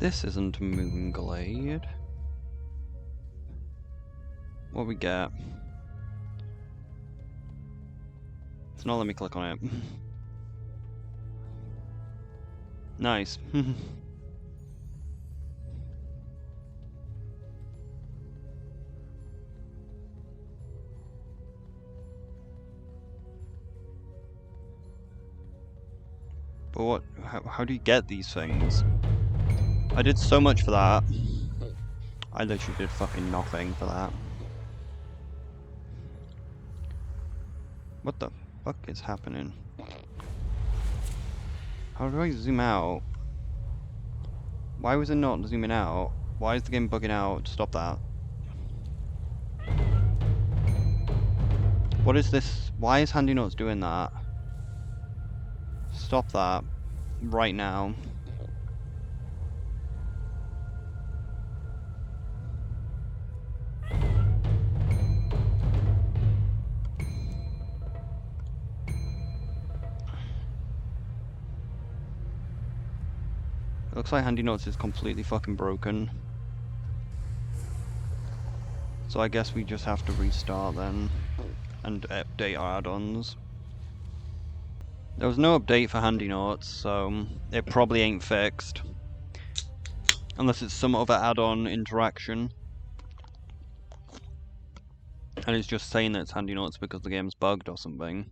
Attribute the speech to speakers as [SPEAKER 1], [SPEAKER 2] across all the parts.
[SPEAKER 1] This isn't Moonglade. What we get? It's not let me click on it. Nice. But what? How do you get these things? I did so much for that. I literally did fucking nothing for that. What the fuck is happening? How do I zoom out? Why was it not zooming out? Why is the game bugging out? Stop that. What is this? Why is Handy Notes doing that? Stop that. Right now. It looks like Handy Notes is completely fucking broken. So I guess we just have to restart then. And update our add-ons. There was no update for Handy Notes, so it probably ain't fixed. Unless it's some other add-on interaction. And it's just saying that it's Handy Notes because the game's bugged or something.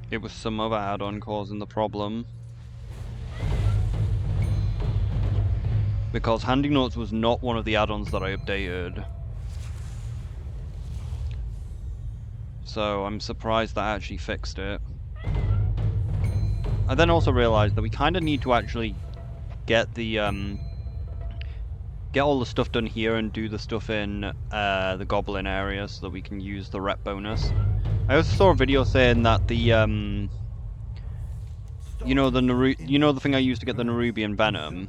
[SPEAKER 1] It was some other add-on causing the problem. Because Handy Notes was not one of the add-ons that I updated. So I'm surprised that actually fixed it. I then also realized that we kind of need to actually get the get all the stuff done here and do the stuff in the Goblin area so that we can use the rep bonus. I also saw a video saying that the you know the thing I used to get the Nerubian Venom,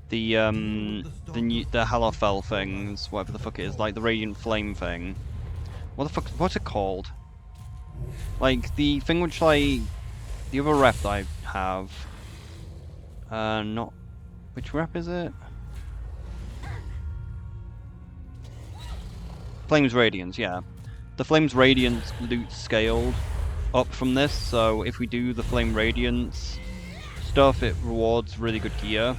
[SPEAKER 1] the Halofel things, whatever the fuck it is, like the Radiant Flame thing. What the fuck? What's it called? Like the thing which like the other rep that I have. Not which rep is it? Flames Radiance, yeah. The Flames Radiance loot scaled up from this, so if we do the Flame Radiance stuff, it rewards really good gear.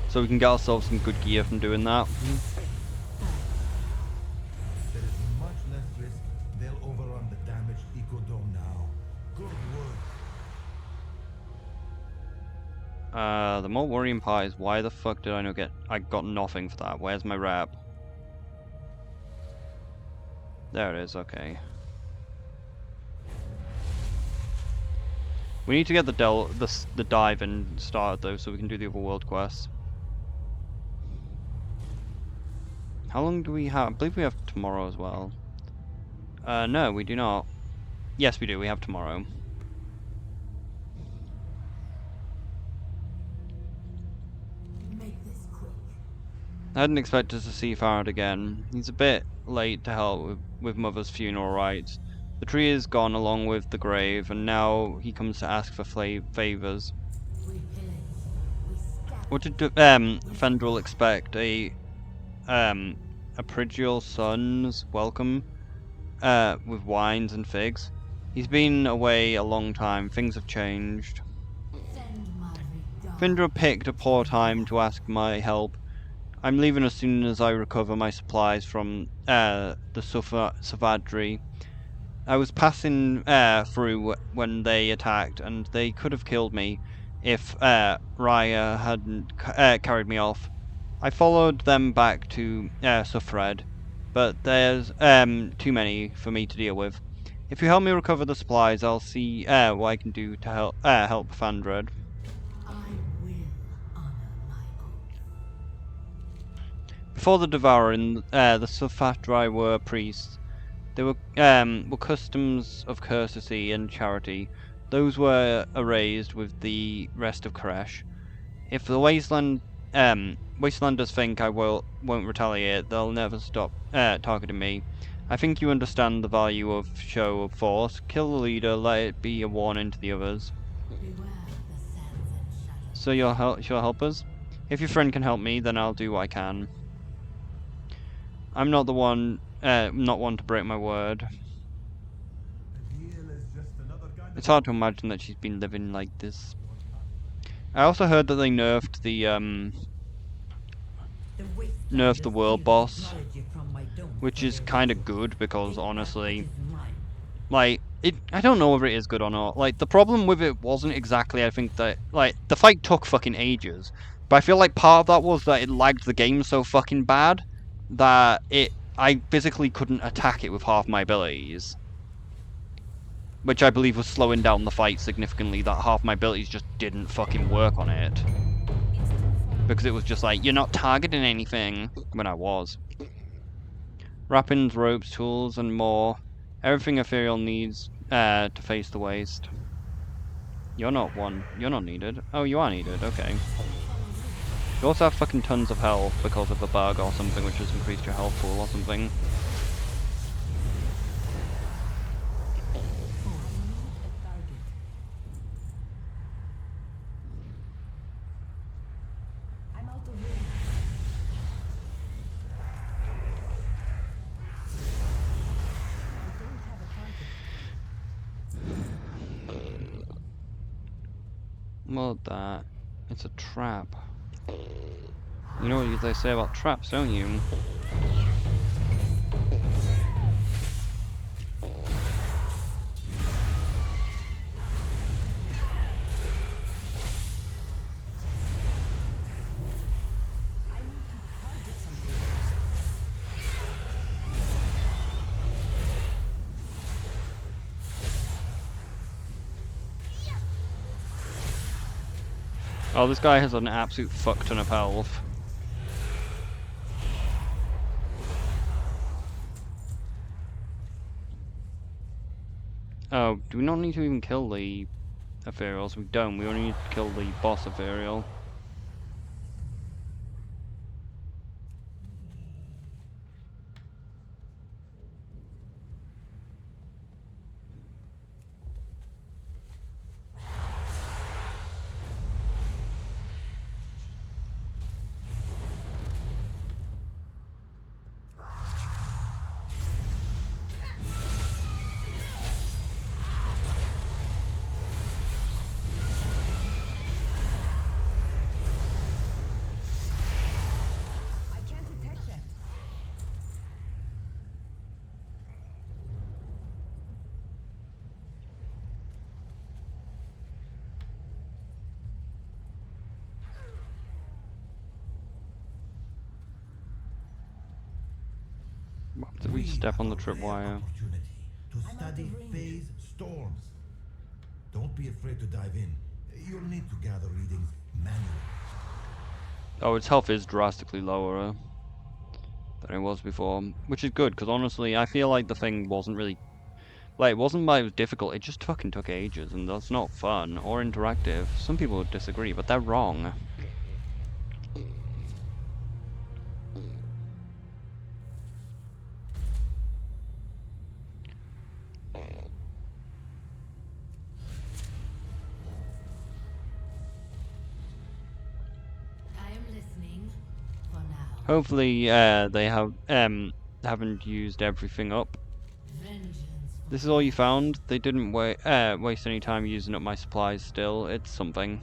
[SPEAKER 1] So we can get ourselves some good gear from doing that.
[SPEAKER 2] There is much less risk they'll overrun the damaged Ecodome now. Good work.
[SPEAKER 1] The more worrying part is why the fuck did I not get... I got nothing for that. Where's my rep? There it is, okay. We need to get the dive and start though, so we can do the other world quests. How long do we have? I believe we have tomorrow as well. No, we do not. Yes, we do. We have tomorrow. I hadn't expected to see Farad again. He's a bit late to help with Mother's funeral rites. The tree is gone along with the grave, and now he comes to ask for favors. What did Fendril expect? A Prigial son's welcome with wines and figs? He's been away a long time. Things have changed. Fendril picked a poor time to ask my help. I'm leaving as soon as I recover my supplies from the Savadri. I was passing through when they attacked, and they could have killed me if Raya hadn't carried me off. I followed them back to Suffred, but there's too many for me to deal with. If you help me recover the supplies, I'll see what I can do to help Fandred. Before the Devouring, the Sufatrai were priests. They were customs of courtesy and charity. Those were erased with the rest of Koresh. If the wastelanders think I won't retaliate, they'll never stop targeting me. I think you understand the value of show of force. Kill the leader, let it be a warning to the others. So you'll help us? If your friend can help me, then I'll do what I can. I'm not one to break my word. It's hard to imagine that she's been living like this. I also heard that they nerfed the world boss, which is kind of good because honestly, like I don't know whether it is good or not. Like the problem with it wasn't exactly I think that like the fight took fucking ages, but I feel like part of that was that it lagged the game so fucking bad that I physically couldn't attack it with half my abilities. Which I believe was slowing down the fight significantly, that half my abilities just didn't fucking work on it. Because it was just like, you're not targeting anything, when I was. Wrappings, ropes, tools, and more. Everything Ethereal needs to face the waste. You're not needed. Oh, you are needed, okay. You also have fucking tons of health because of the bug or something, which has increased your health pool or something. Well, it's a trap. You know what they say about traps, don't you? Oh, this guy has an absolute fuck ton of health. Oh, do we not need to even kill the Ethereals? We don't. We only need to kill the boss Ethereal. Did we step on the tripwire?
[SPEAKER 2] To study phase storms. Don't be afraid to dive in. You'll need to gather readings manually.
[SPEAKER 1] Oh, its health is drastically lower than it was before, which is good, because honestly, I feel like the thing wasn't really... Like, it wasn't like it was difficult, it just fucking took ages, and that's not fun or interactive. Some people would disagree, but they're wrong. Hopefully, they haven't used everything up. This is all you found? They didn't waste any time using up my supplies still. It's something.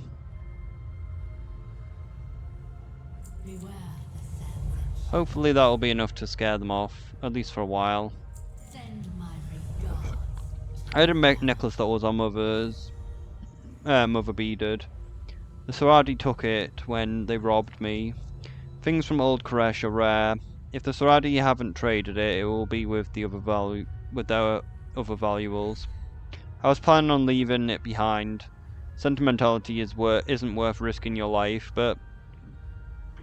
[SPEAKER 1] Hopefully that'll be enough to scare them off, at least for a while. I had a necklace that was our mother's. Mother beaded. The Saradi took it when they robbed me. Things from old Koresh are rare. If the Saradi haven't traded it, it will be with their other valuables. I was planning on leaving it behind. Sentimentality isn't worth risking your life, but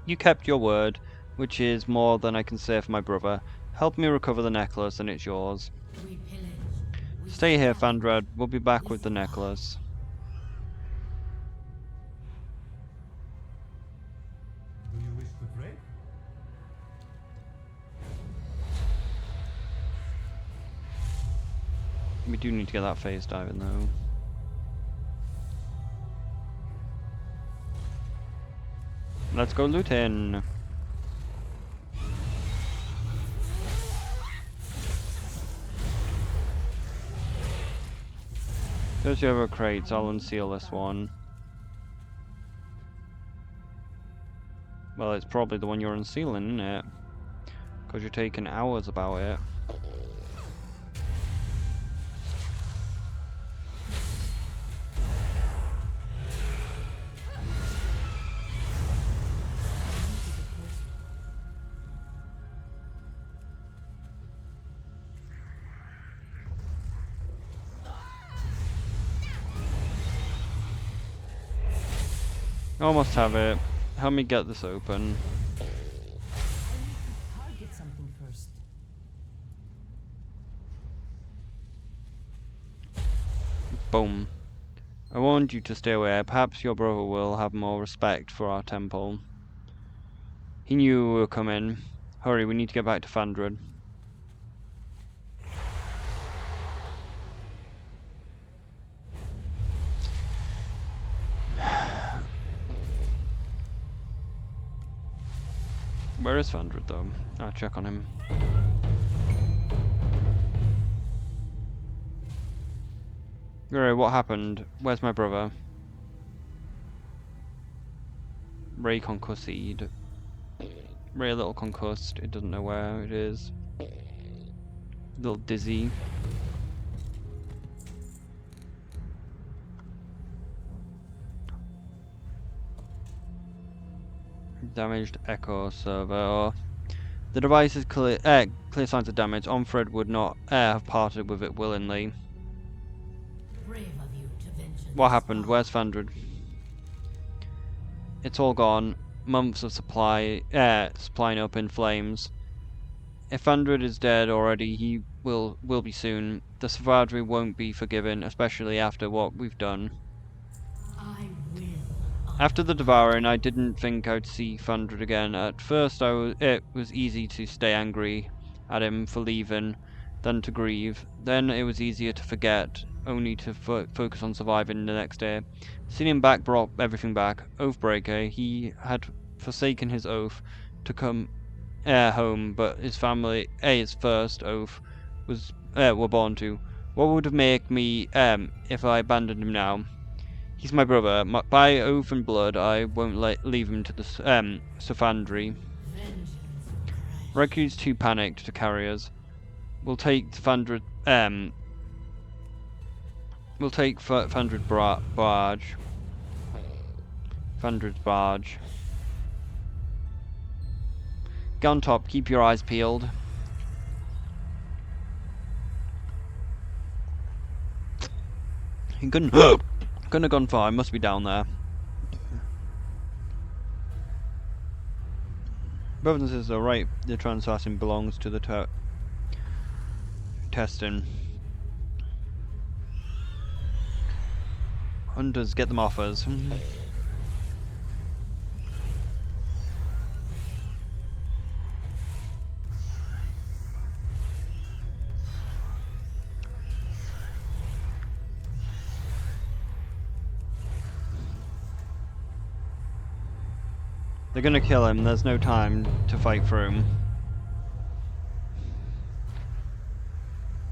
[SPEAKER 1] you kept your word, which is more than I can say for my brother. Help me recover the necklace, and it's yours.
[SPEAKER 3] We pillage. We
[SPEAKER 1] Stay here,
[SPEAKER 3] stab.
[SPEAKER 1] Fandred. We'll be back
[SPEAKER 3] We
[SPEAKER 1] with the
[SPEAKER 3] survive.
[SPEAKER 1] necklace.
[SPEAKER 2] Do you wish to trade?
[SPEAKER 1] We do need to get that phase diving though. Let's go looting. There's the other crates. I'll unseal this one. Well, it's probably the one you're unsealing, isn't it? Because you're taking hours about it. Almost have it. Help me get this open.
[SPEAKER 3] Target something first.
[SPEAKER 1] Boom. I warned you to stay away. Perhaps your brother will have more respect for our temple. He knew we were coming. Hurry, we need to get back to Fandred. Where is Fandred though? I'll check on him. Alright, what happened? Where's my brother? Ray concussed. Ray a little concussed. It doesn't know where it is. A little dizzy. Damaged echo server. Oh. The device is clear signs of damage. Onfred would not have parted with it willingly.
[SPEAKER 3] Brave of you to venture.
[SPEAKER 1] What
[SPEAKER 3] this
[SPEAKER 1] happened?
[SPEAKER 3] far.
[SPEAKER 1] Where's Fandred? It's all gone. Months of supplying up in flames. If Fandred is dead already, he will be soon. The Savadri won't be forgiven, especially after what we've done.
[SPEAKER 3] I will.
[SPEAKER 1] After the devouring, I didn't think I'd see Fandred again. At first, it was easy to stay angry at him for leaving, than to grieve. Then it was easier to forget, only to focus on surviving the next day. Seeing him back brought everything back. Oathbreaker, he had forsaken his oath to come home, but his family, his first oath, were born to. What would have made me if I abandoned him now? He's my brother. By oath and blood, I won't leave him to the Safandri.
[SPEAKER 3] Vengeance crash.
[SPEAKER 1] Reku's too panicked to carry us. We'll take Fandred. We'll take Fandred barge. Fandred's barge. Get on top. Keep your eyes peeled. He couldn't have gone far. I must be down there. Brothers and sisters, right. The transassassin belongs to the testing. Hunters, get them off us. They're gonna kill him, there's no time to fight through him.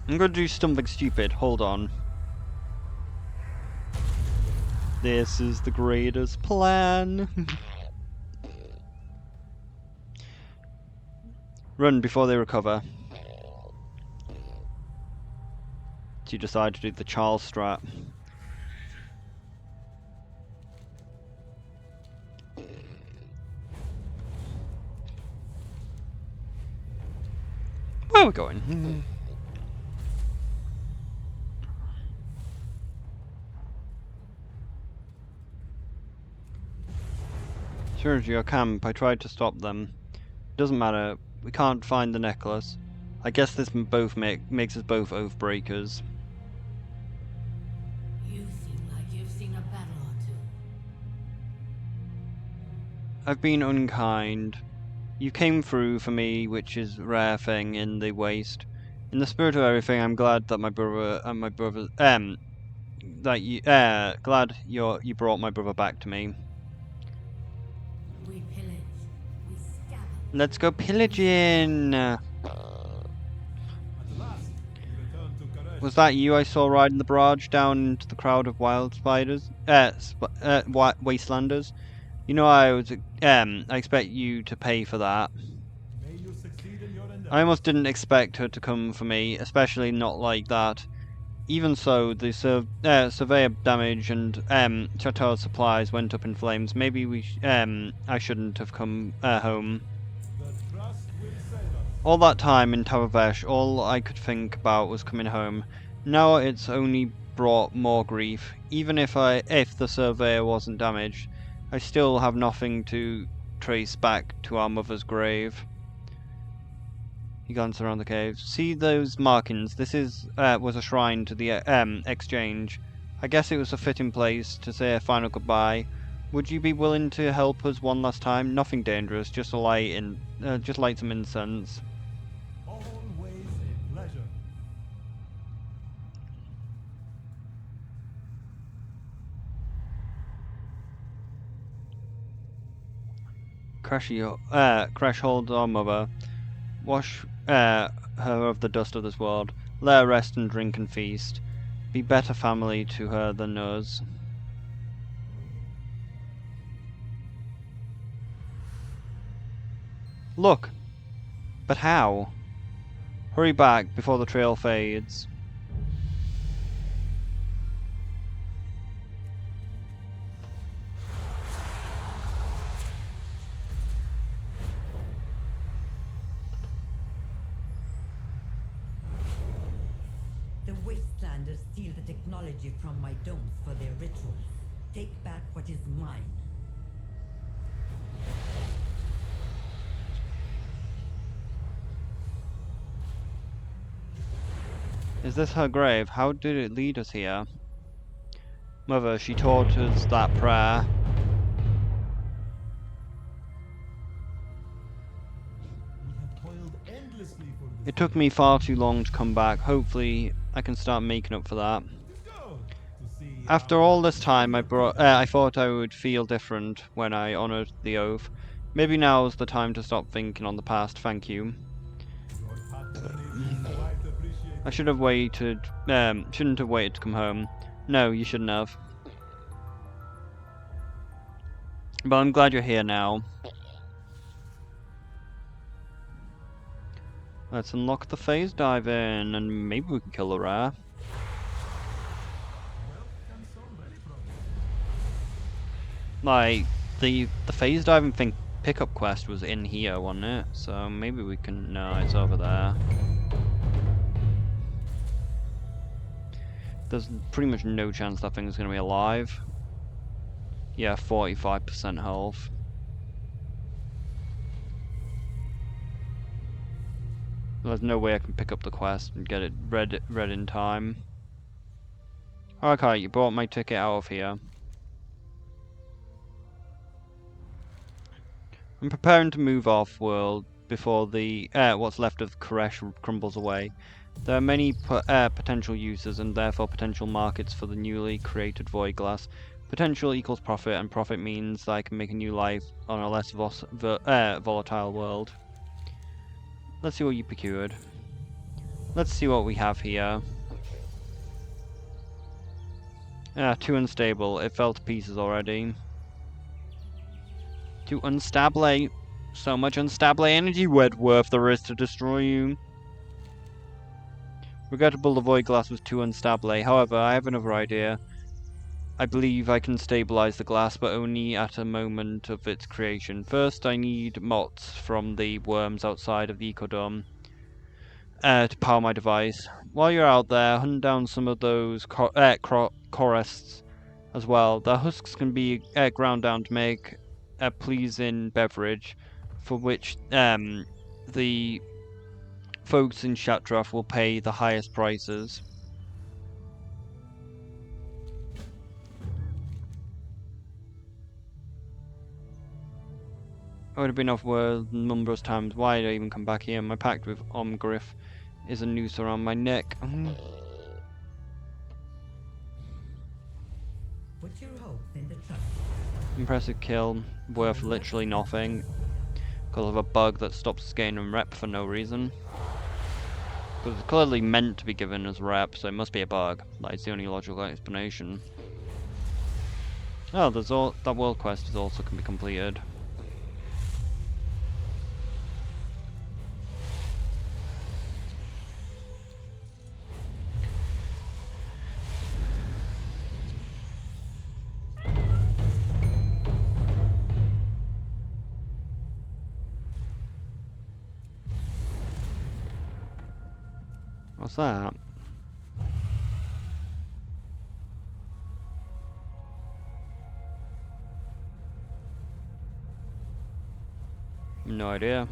[SPEAKER 1] I'm gonna do something stupid, hold on. This is the greatest plan. Run before they recover. So you decide to do the Charles strat. Where are we going? Sure, your camp. I tried to stop them. Doesn't matter. We can't find the necklace. I guess this makes us both oath breakers.
[SPEAKER 3] You seem like you've seen a battle or two.
[SPEAKER 1] I've been unkind. You came through for me, which is a rare thing in the waste. In the spirit of everything, I'm glad that glad you brought my brother back to me.
[SPEAKER 3] We pillage. We scavenge.
[SPEAKER 1] Let's go pillaging!
[SPEAKER 2] At last, we return to Karesh.
[SPEAKER 1] Was that you I saw riding the barrage down into the crowd of wild spiders? Wastelanders? You know I expect you to pay for that.
[SPEAKER 2] May you succeed in your endeavor.
[SPEAKER 1] I almost didn't expect her to come for me, especially not like that. Even so, the surveyor damage and Chateau's supplies went up in flames. Maybe I shouldn't have come home.
[SPEAKER 2] The trust will save us.
[SPEAKER 1] All that time in Tavavesh, all I could think about was coming home. Now it's only brought more grief. Even if the surveyor wasn't damaged, I still have nothing to trace back to our mother's grave. He glanced around the cave. See those markings? This was a shrine to the exchange. I guess it was a fitting place to say a final goodbye. Would you be willing to help us one last time? Nothing dangerous, just light some incense.
[SPEAKER 2] Always a pleasure.
[SPEAKER 1] Crash holds our mother. Wash her of the dust of this world. Let her rest and drink and feast. Be better family to her than us. Look! But how? Hurry back before the trail fades.
[SPEAKER 4] The Wastelanders steal the technology from my domes for their rituals. Take back what is mine.
[SPEAKER 1] Is this her grave? How did it lead us here? Mother, she taught us that prayer.
[SPEAKER 2] We have toiled endlessly for this.
[SPEAKER 1] It took me far too long to come back. Hopefully, I can start making up for that.
[SPEAKER 2] It is good to see
[SPEAKER 1] After
[SPEAKER 2] how
[SPEAKER 1] all this time, I thought I would feel different when I honored the oath. Maybe now's the time to stop thinking on the past. Thank you.
[SPEAKER 2] your patronage is quite appreciated.
[SPEAKER 1] I shouldn't have waited to come home. No, you shouldn't have. But I'm glad you're here now. Let's unlock the phase dive in, and maybe we can kill the rare.
[SPEAKER 2] Well, and so very promising.
[SPEAKER 1] Like, the phase diving thing pickup quest was in here, wasn't it? So maybe we can... No, it's over there. There's pretty much no chance that thing's gonna be alive. Yeah, 45% health. There's no way I can pick up the quest and get it read in time. Okay, you bought my ticket out of here. I'm preparing to move off world before the what's left of Koresh crumbles away. There are many potential uses and therefore potential markets for the newly created Void Glass. Potential equals profit, and profit means that I can make a new life on a less volatile world. Let's see what you procured. Let's see what we have here. Too unstable. It fell to pieces already. Too unstable. So much unstable energy worth there is to destroy you. Regrettable the Void Glass was too unstable. However, I have another idea. I believe I can stabilize the glass, but only at a moment of its creation. First, I need mots from the worms outside of the Ecodome to power my device. While you're out there, hunt down some of those chorests as well. Their husks can be ground down to make a pleasing beverage, for which the folks in Shatrath will pay the highest prices. I would have been off world numerous times. Why did I even come back here? My pact with Omgriff is a noose around my neck.
[SPEAKER 4] Put your hopes in the trust.
[SPEAKER 1] Impressive kill, worth literally nothing. Because of a bug that stops us gaining rep for no reason. Because it's clearly meant to be given as rep, so it must be a bug. That is the only logical explanation. Oh, there's all that world quest is also can be completed. What's that? No idea.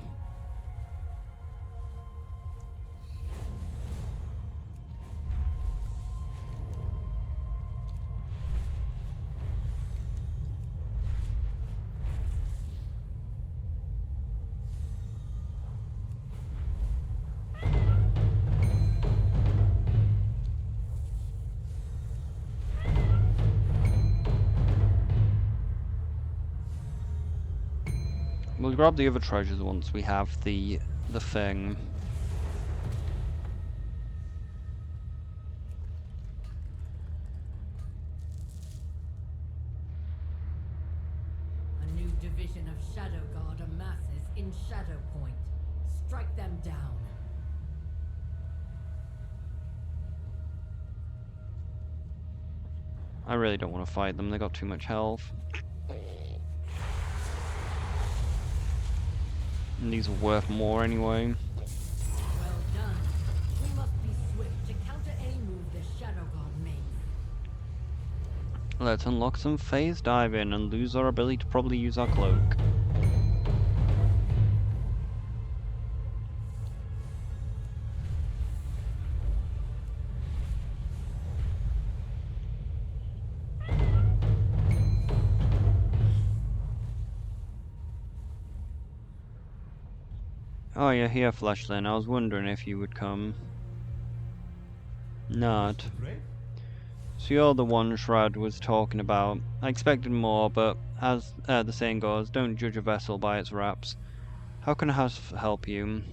[SPEAKER 1] We'll grab the other treasures once we have the thing.
[SPEAKER 3] A new division of Shadow Guard amasses in Shadow Point. Strike them down.
[SPEAKER 1] I really don't want to fight them, they got too much health. And these are worth more anyway.
[SPEAKER 3] Well done. We must be swift to counter any move the Shadow Guard makes.
[SPEAKER 1] Let's unlock some phase diving and lose our ability to probably use our cloak. Oh, you're here, Fleshlin. I was wondering if you would come. Not. So you're the one Shrad was talking about. I expected more, but as the saying goes, don't judge a vessel by its wraps. How can I help you?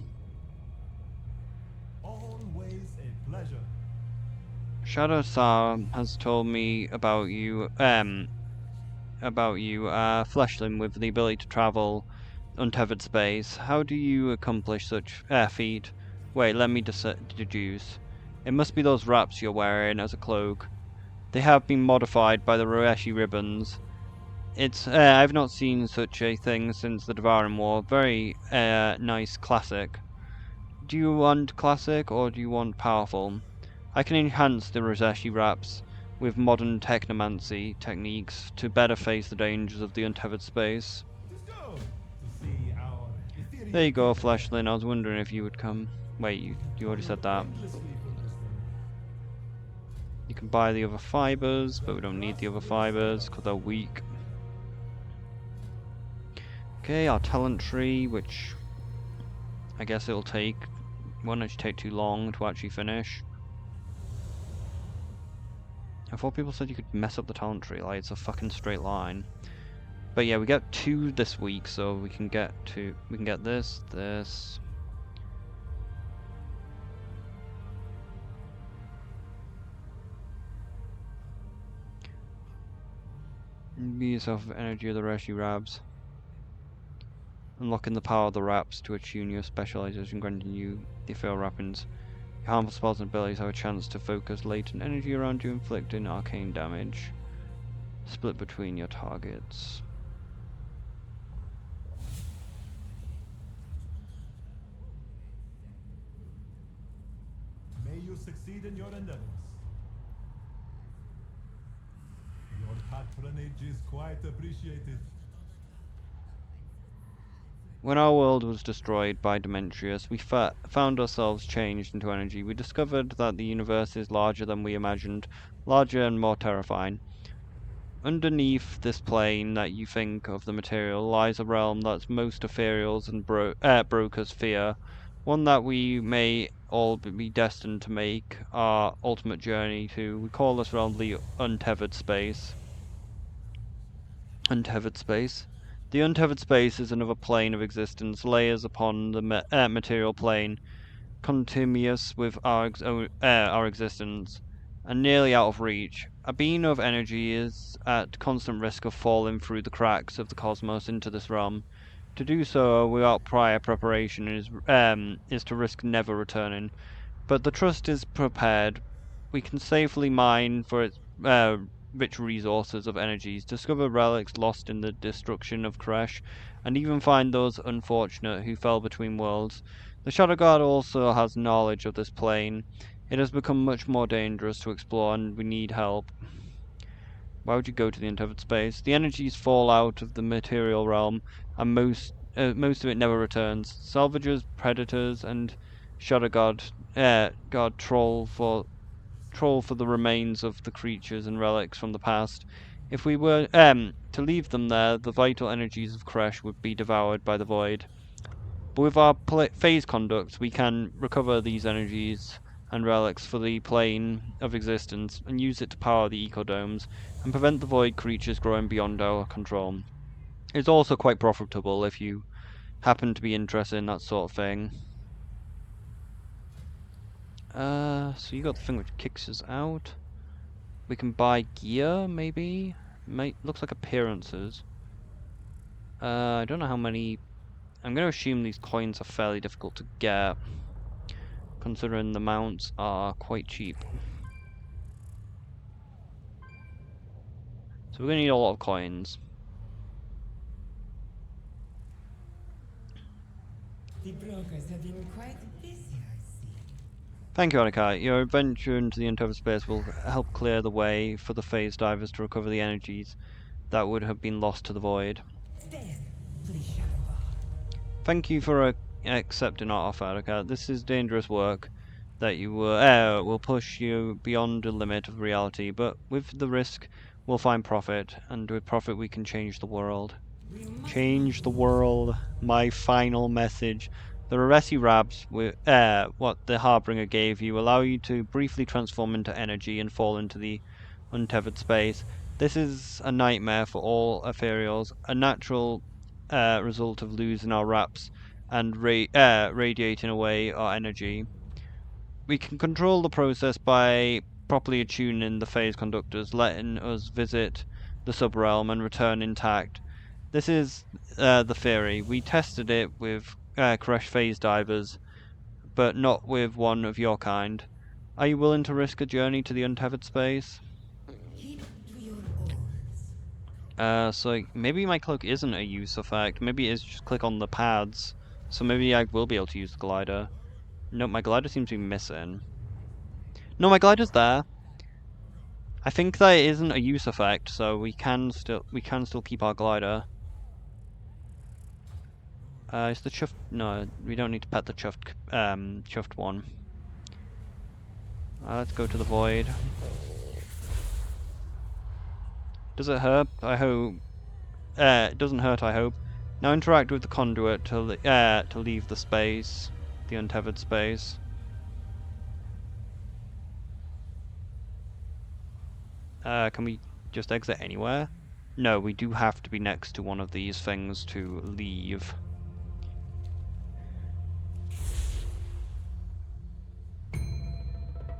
[SPEAKER 2] Always a pleasure.
[SPEAKER 1] Shadow Sar has told me about you, Fleshlin with the ability to travel untethered space. How do you accomplish such feat? Wait, let me deduce. It must be those wraps you're wearing as a cloak. They have been modified by the Roeshi ribbons. I've not seen such a thing since the Devouring War. Very nice classic. Do you want classic or do you want powerful? I can enhance the Roseshi wraps with modern technomancy techniques to better face the dangers of the untethered space. There you go, Fleshlin. I was wondering if you would come. Wait, you already said that. You can buy the other fibers, but we don't need the other fibers because they're weak. Okay, our talent tree, which I guess won't actually take too long to actually finish. I thought people said you could mess up the talent tree, like it's a fucking straight line. But yeah, we get 2 this week, so we can get this. Be yourself with energy of the Reshi Rabs. Unlocking the power of the Raps to attune your specialization, granting you the ethereal wrappings. Your harmful spells and abilities have a chance to focus latent energy around you, inflicting arcane damage. Split between your targets.
[SPEAKER 2] May you succeed in your endeavors. Your patronage is quite appreciated.
[SPEAKER 1] When our world was destroyed by Demetrius, we found ourselves changed into energy. We discovered that the universe is larger than we imagined, larger and more terrifying. Underneath this plane that you think of the material lies a realm that's most ethereals and brokers fear, one that we may all be destined to make our ultimate journey to. We call this realm the untethered space. Untethered space. The untethered space is another plane of existence, layers upon the material plane, continuous with our existence, and nearly out of reach. A being of energy is at constant risk of falling through the cracks of the cosmos into this realm. To do so without prior preparation is to risk never returning. But the trust is prepared. We can safely mine for its rich resources of energies, discover relics lost in the destruction of Kresh, and even find those unfortunate who fell between worlds. The Shadow Guard also has knowledge of this plane. It has become much more dangerous to explore, and we need help. Why would you go to the untethered space? The energies fall out of the material realm, and most of it never returns. Salvagers, predators, and Shadow God troll for the remains of the creatures and relics from the past. If we were to leave them there, the vital energies of Kresh would be devoured by the void. But with our phase conducts, we can recover these energies and relics for the plane of existence and use it to power the ecodomes and prevent the void creatures growing beyond our control. It's also quite profitable if you happen to be interested in that sort of thing. So you got the thing which kicks us out. We can buy gear, maybe? Looks like appearances. I don't know how many... I'm going to assume these coins are fairly difficult to get, considering the mounts are quite cheap. So we're going to need a lot of coins.
[SPEAKER 4] The brokers have been quite busy, I see.
[SPEAKER 1] Thank you, Anakai. Your adventure into the untethered space will help clear the way for the phase divers to recover the energies that would have been lost to the void.
[SPEAKER 4] Stand, please, Shadow Guard.
[SPEAKER 1] Thank you for accepting our offer, Anakai. This is dangerous work that you will push you beyond the limit of reality, but with the risk, we'll find profit, and with profit, we can change the world. Change the world. My final message. The Raresi Rabs, what the Harbinger gave you, allow you to briefly transform into energy and fall into the untethered space. This is a nightmare for all ethereals, a natural result of losing our wraps and radiating away our energy. We can control the process by properly attuning the phase conductors, letting us visit the subrealm and return intact. This is the theory. We tested it with Koresh phase divers, but not with one of your kind. Are you willing to risk a journey to the untethered space?
[SPEAKER 4] Keep to your oars.
[SPEAKER 1] So maybe my cloak isn't a use effect. Maybe it is just click on the pads. So maybe I will be able to use the glider. Nope, my glider seems to be missing. No, my glider's there. I think that isn't a use effect, so we can still keep our glider. Is the chuffed? No, we don't need to pet the chuffed one. Let's go to the void. Does it hurt? I hope. It doesn't hurt, I hope. Now interact with the conduit to leave the space, the untethered space. Can we just exit anywhere? No, we do have to be next to one of these things to leave.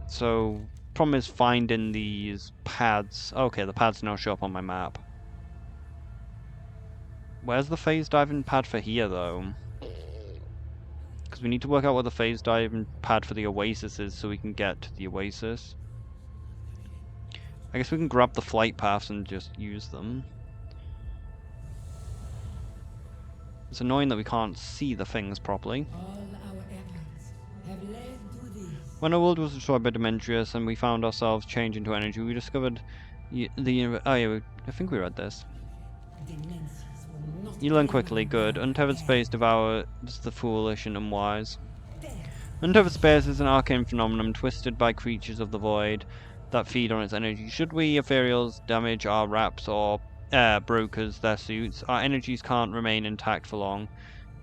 [SPEAKER 1] So, problem is finding these pads. Okay, the pads now show up on my map. Where's the phase diving pad for here, though? Because we need to work out what the phase diving pad for the oasis is so we can get to the oasis. I guess we can grab the flight paths and just use them. It's annoying that we can't see the things properly.
[SPEAKER 4] All our efforts have led to this.
[SPEAKER 1] When our world was destroyed by Demetrius and we found ourselves change into energy, we discovered I think we read this.
[SPEAKER 4] The Menses will not
[SPEAKER 3] must
[SPEAKER 1] You learn
[SPEAKER 3] claim
[SPEAKER 1] quickly,
[SPEAKER 3] our
[SPEAKER 1] good.
[SPEAKER 3] wealth
[SPEAKER 1] Untethered
[SPEAKER 3] again.
[SPEAKER 1] space devours the foolish and unwise.
[SPEAKER 4] There.
[SPEAKER 1] Untethered space is an arcane phenomenon twisted by creatures of the void that feed on its energy. Should we ethereals damage our wraps or brokers their suits, our energies can't remain intact for long.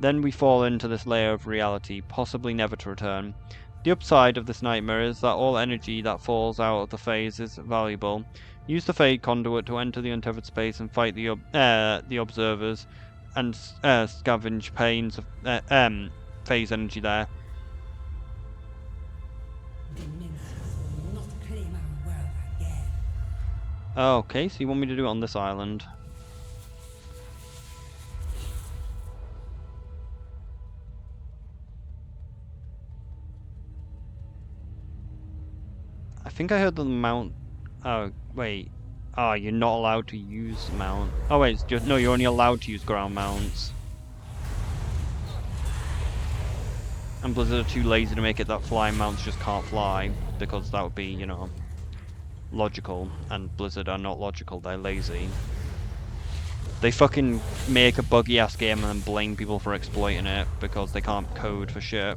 [SPEAKER 1] Then we fall into this layer of reality, possibly never to return. The upside of this nightmare is that all energy that falls out of the phase is valuable. Use the Fade Conduit to enter the untethered space and fight the observers, and scavenge pains of phase energy there.
[SPEAKER 3] Dimensions will not claim our wealth again.
[SPEAKER 1] Okay, so you want me to do it on this island? I think I heard the mount. Oh wait. Oh, you're not allowed to use mount. Oh wait, it's just no. You're only allowed to use ground mounts. And Blizzard are too lazy to make it that flying mounts just can't fly, because that would be, you know, logical. And Blizzard are not logical, they're lazy. They fucking make a buggy ass game and then blame people for exploiting it because they can't code for shit.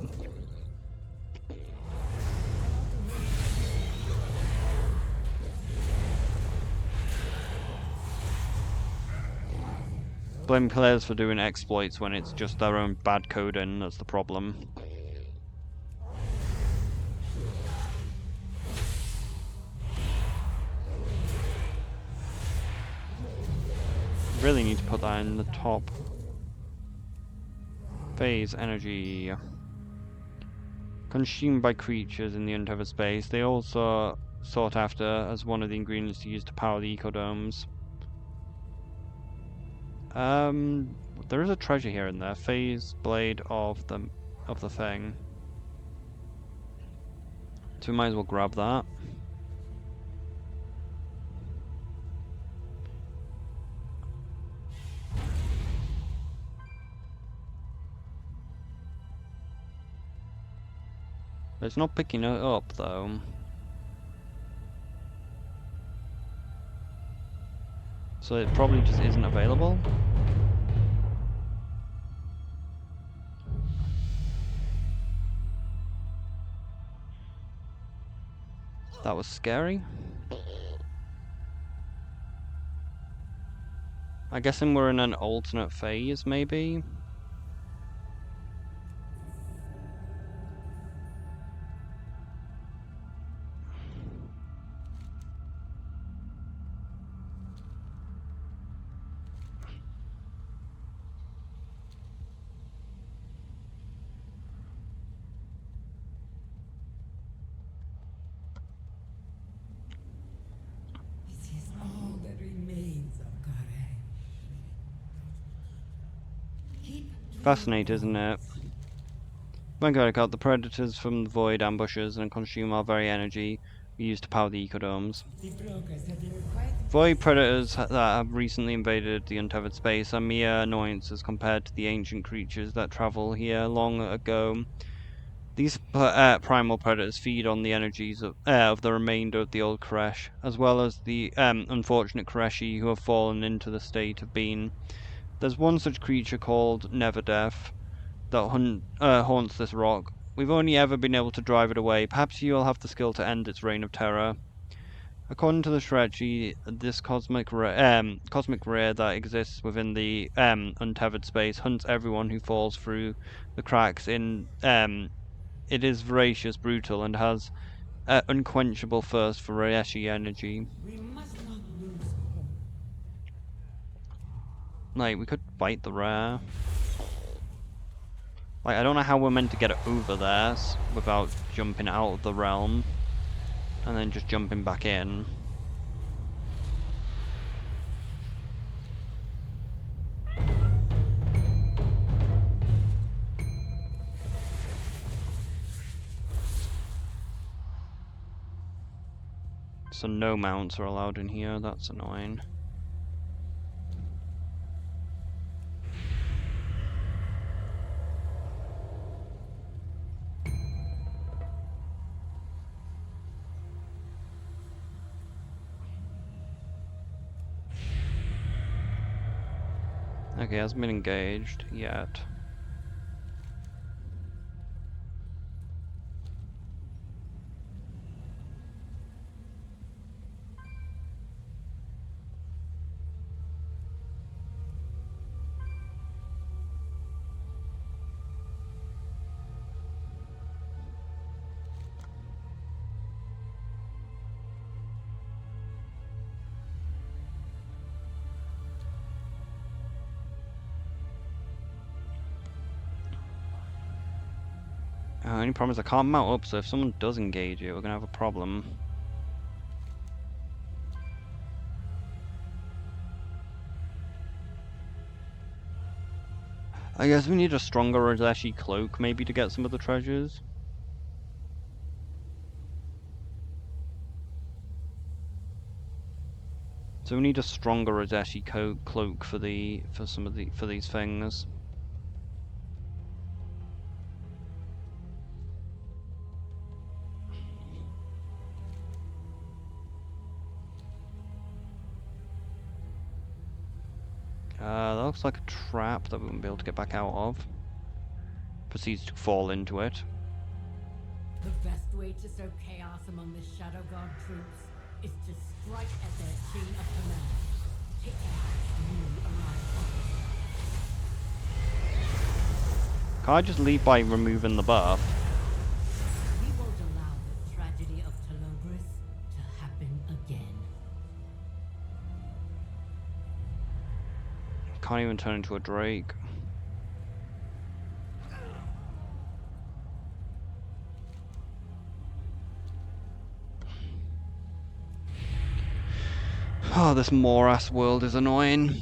[SPEAKER 1] Blame players for doing exploits when it's just their own bad coding that's the problem. Really need to put that in the top. Phase energy. Consumed by creatures in the untethered space. They also sought after as one of the ingredients to use to power the ecodomes. There is a treasure here and there. Phase blade of the thing. So we might as well grab that. It's not picking it up though. So it probably just isn't available. That was scary. I guessing we're in an alternate phase, maybe?
[SPEAKER 3] This is all that remains of Kare. Keep
[SPEAKER 1] Fascinating, isn't it? When I got the predators from the void ambushes and consume our very energy we use to power the ecodomes.
[SPEAKER 3] the brokers have been quite
[SPEAKER 1] Void predators that have recently invaded the untethered space are mere annoyances compared to the ancient creatures that travel here long ago. These primal predators feed on the energies of the remainder of the old Koresh, as well as the unfortunate Koreshi who have fallen into the state of being. There's one such creature called Neverdeath that haunts this rock. We've only ever been able to drive it away. Perhaps you'll have the skill to end its reign of terror. According to the Shrechi, this cosmic ray that exists within the untethered space hunts everyone who falls through the cracks. It is voracious, brutal, and has unquenchable thirst for Reshi energy.
[SPEAKER 3] we must not lose hope.
[SPEAKER 1] Like, we could fight the rare. Like, I don't know how we're meant to get it over there without jumping out of the realm and then just jumping back in. So no mounts are allowed in here, that's annoying. Okay, hasn't been engaged yet. Only problem is I can't mount up, so if someone does engage it, we're gonna have a problem. I guess we need a stronger Razeshi cloak, maybe, to get some of the treasures. So we need a stronger Razeshi cloak for these things. That looks like a trap that we won't be able to get back out of. Proceeds to fall into it.
[SPEAKER 3] The best way to sow chaos among the Shadow Guard troops is to strike at their chain of command. Take out new arrivals.
[SPEAKER 1] Can't I just leave by removing the buff?
[SPEAKER 3] We won't allow the tragedy of Telogris to happen again.
[SPEAKER 1] Can't even turn into a drake. Oh, this morass world is annoying.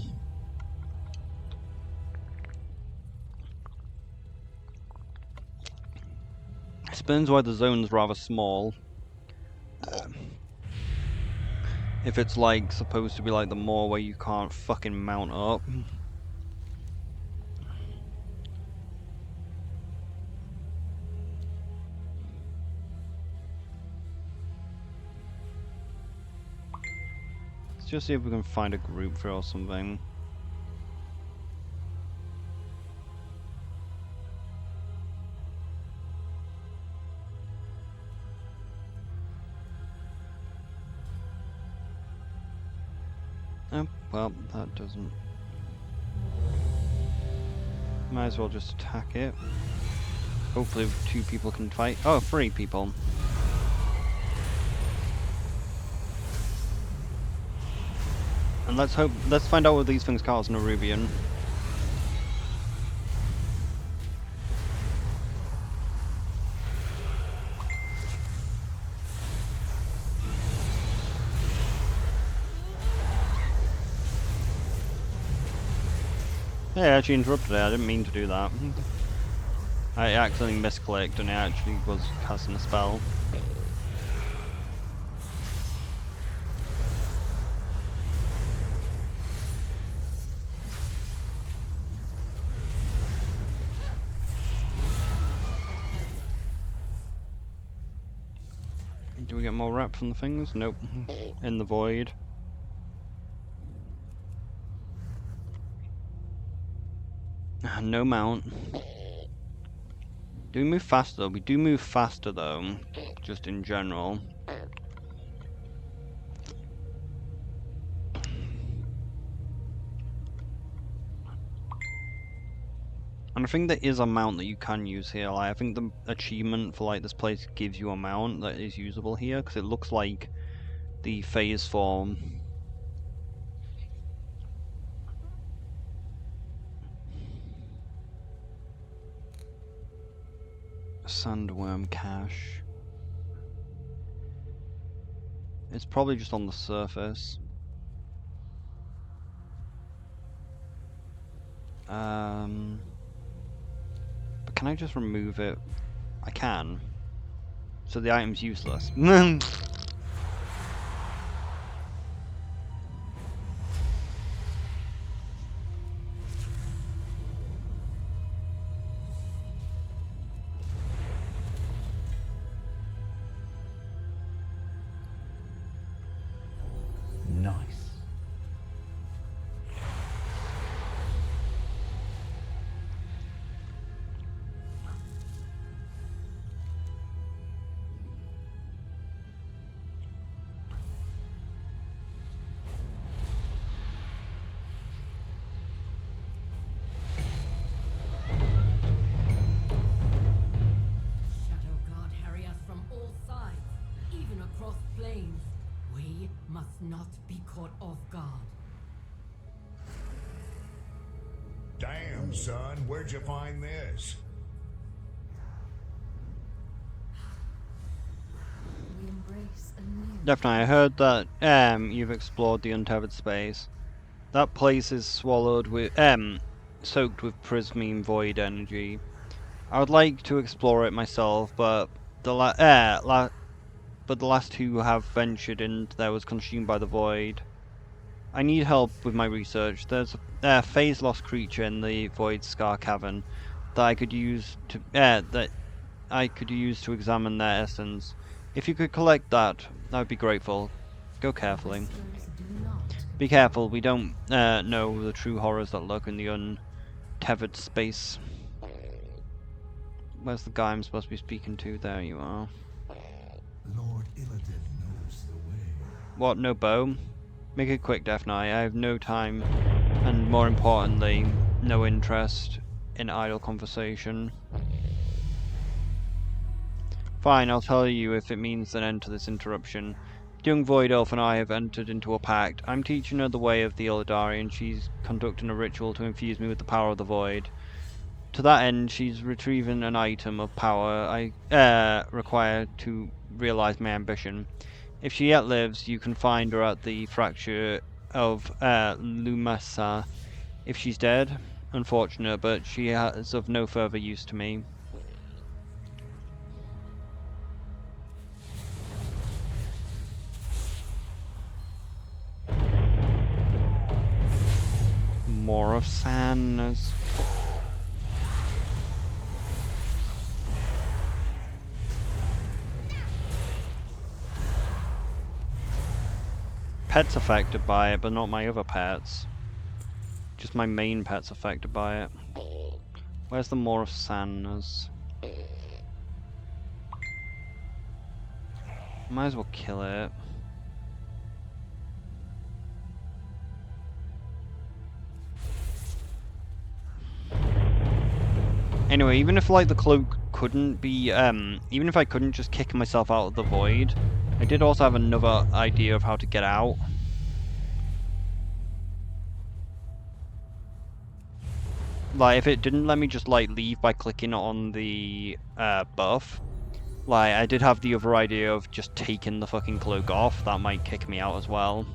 [SPEAKER 1] Explains why the zone's rather small. If it's like supposed to be like the moor where you can't fucking mount up. Let's just see if we can find a group for or something. Oh, well, that doesn't... Might as well just attack it. Hopefully 2 people can fight. Oh, 3 people. And let's find out what these things cause in Nerubian. Hey, I actually interrupted it, I didn't mean to do that. I accidentally misclicked and it actually was casting a spell. Do we get more rep from the things? Nope. In the void. No mount. Do we move faster though? We do move faster though, just in general. And I think there is a mount that you can use here. Like, I think the achievement for like this place gives you a mount that is usable here, because it looks like the phase form. Sandworm cache. It's probably just on the surface. But can I just remove it? I can. So the item's useless.
[SPEAKER 2] Nice.
[SPEAKER 3] remains. We must not be caught off guard.
[SPEAKER 5] Damn, son, where'd you find this?
[SPEAKER 6] We embrace a new.
[SPEAKER 1] Definitely, I heard that you've explored the untethered space. That place is swallowed with soaked with prismine void energy. I would like to explore it myself, but the last two have ventured in there was consumed by the void. I need help with my research. There's a phase-lost creature in the Void Scar Cavern that I could use to examine their essence. If you could collect that, I would be grateful. Go carefully.
[SPEAKER 6] Whispers do not.
[SPEAKER 1] Be careful. We don't know the true horrors that lurk in the untethered space. Where's the guy I'm supposed to be speaking to? There you are.
[SPEAKER 2] Lord Illidan knows the way.
[SPEAKER 1] What? No bow? Make it quick, Death Knight. I have no time, and more importantly, no interest in idle conversation. Fine, I'll tell you if it means an end to this interruption. The young Void Elf and I have entered into a pact. I'm teaching her the way of the Illidari, and she's conducting a ritual to infuse me with the power of the Void. To that end, she's retrieving an item of power I require to realize my ambition. If she yet lives, you can find her at the fracture of Lumasa. If she's dead, unfortunate, but she is of no further use to me. More of sadness. Pets affected by it, but not my other pets. Just my main pet's affected by it. Where's the more of sadness? Might as well kill it. Anyway, even if like the cloak couldn't be, even if I couldn't just kick myself out of the void, I did also have another idea of how to get out. Like, if it didn't let me just like leave by clicking on the buff, like I did have the other idea of just taking the fucking cloak off. That might kick me out as well.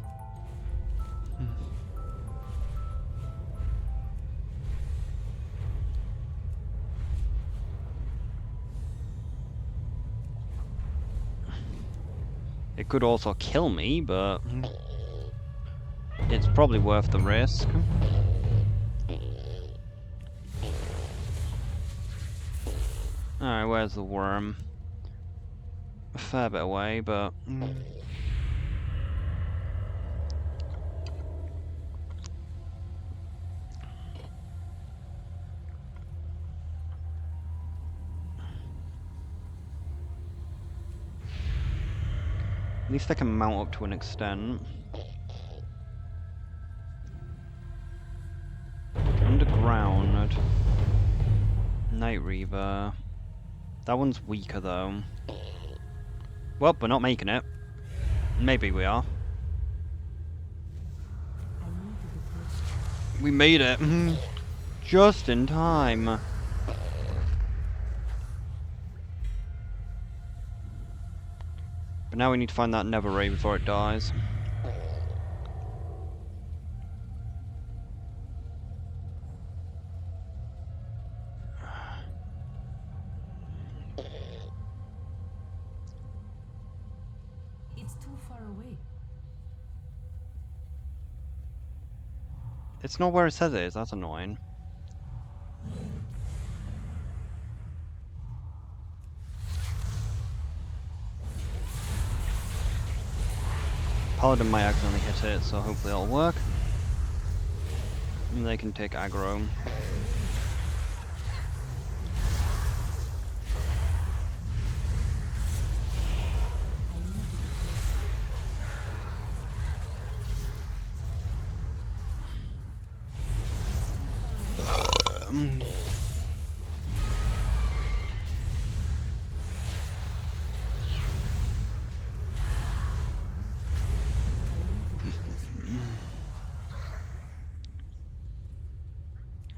[SPEAKER 1] It could also kill me, but it's probably worth the risk. Alright, where's the worm? A fair bit away, but... At least I can mount up to an extent. Underground. Night Reaver. That one's weaker though. Well, we're not making it. Maybe we are. We made it. Just in time. But now we need to find that Nether Ray before it dies.
[SPEAKER 3] It's too far away.
[SPEAKER 1] It's not where it says it is, that's annoying. Paladin might accidentally hit it, so hopefully it'll work. And they can take aggro.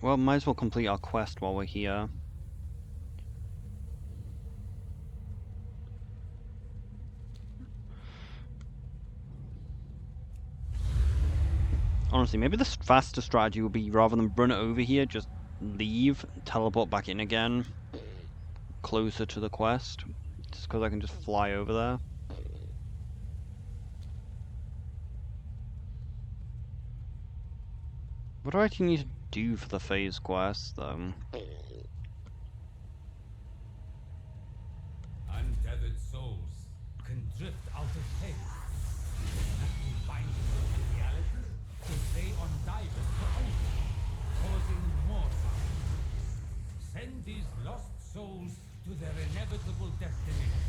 [SPEAKER 1] Well, might as well complete our quest while we're here. Honestly, maybe the faster strategy would be rather than run it over here, just leave, teleport back in again, closer to the quest, just because I can just fly over there. What do I actually need to do for the phase quest, though?
[SPEAKER 7] Untethered souls can drift out of phase. Have you binding them to reality? To stay on divers forever, causing more harm. Send these lost souls to their inevitable destination.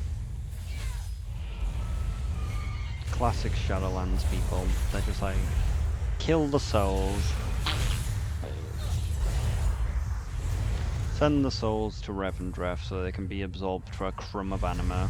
[SPEAKER 1] Classic Shadowlands people. They're just like, kill the souls. Send the souls to Revendreth so they can be absorbed for a crumb of anima.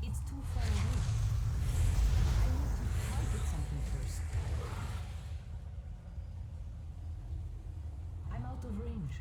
[SPEAKER 6] It's too far away. I need to target something first. I'm out of range.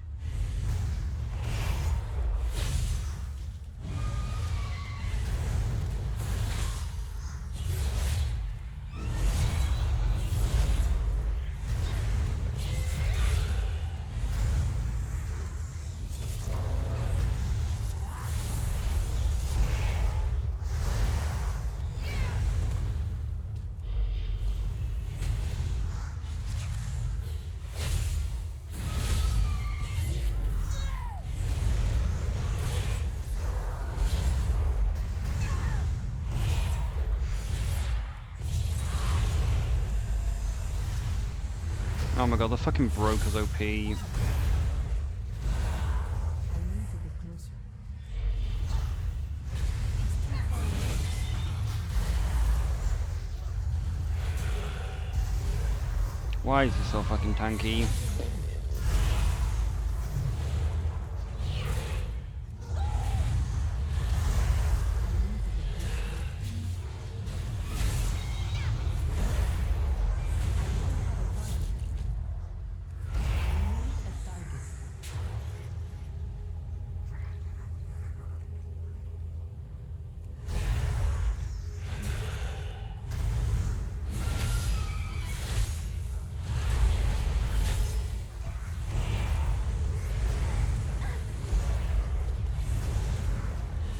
[SPEAKER 1] Oh my god, the fucking broker's OP.
[SPEAKER 6] I need to get closer.
[SPEAKER 1] Why is he so fucking tanky?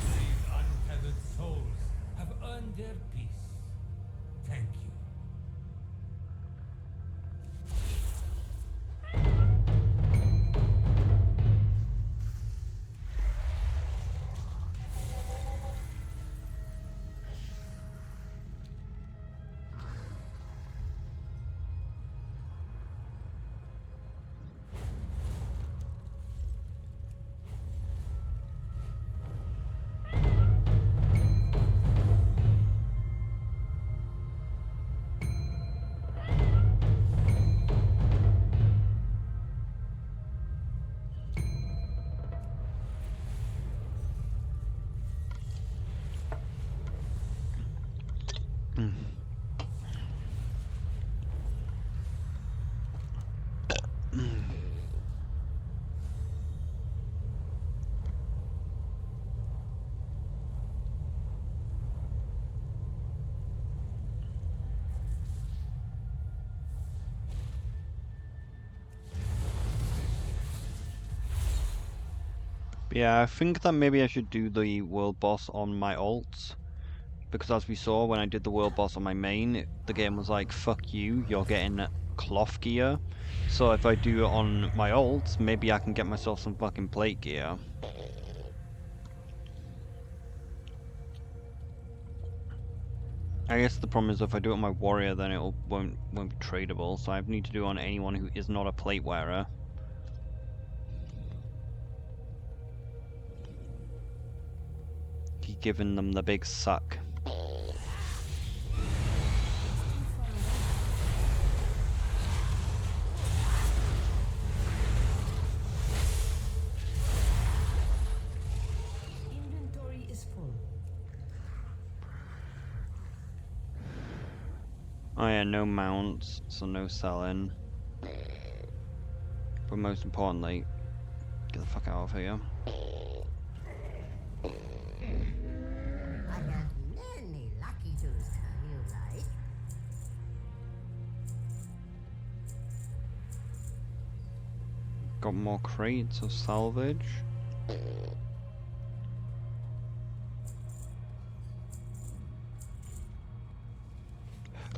[SPEAKER 7] These untethered souls have earned their peace. Thank you.
[SPEAKER 1] Yeah, I think that maybe I should do the world boss on my alts. Because as we saw, when I did the world boss on my main, the game was like, fuck you, you're getting cloth gear. So if I do it on my alts, maybe I can get myself some fucking plate gear. I guess the problem is if I do it on my warrior, then it won't be tradable. So I need to do it on anyone who is not a plate wearer. Keep giving them the big suck.
[SPEAKER 6] Inventory is full.
[SPEAKER 1] Oh yeah, no mounts, so no selling. But most importantly, get the fuck out of here.
[SPEAKER 8] I have many lucky tools you like.
[SPEAKER 1] Got more crates of salvage.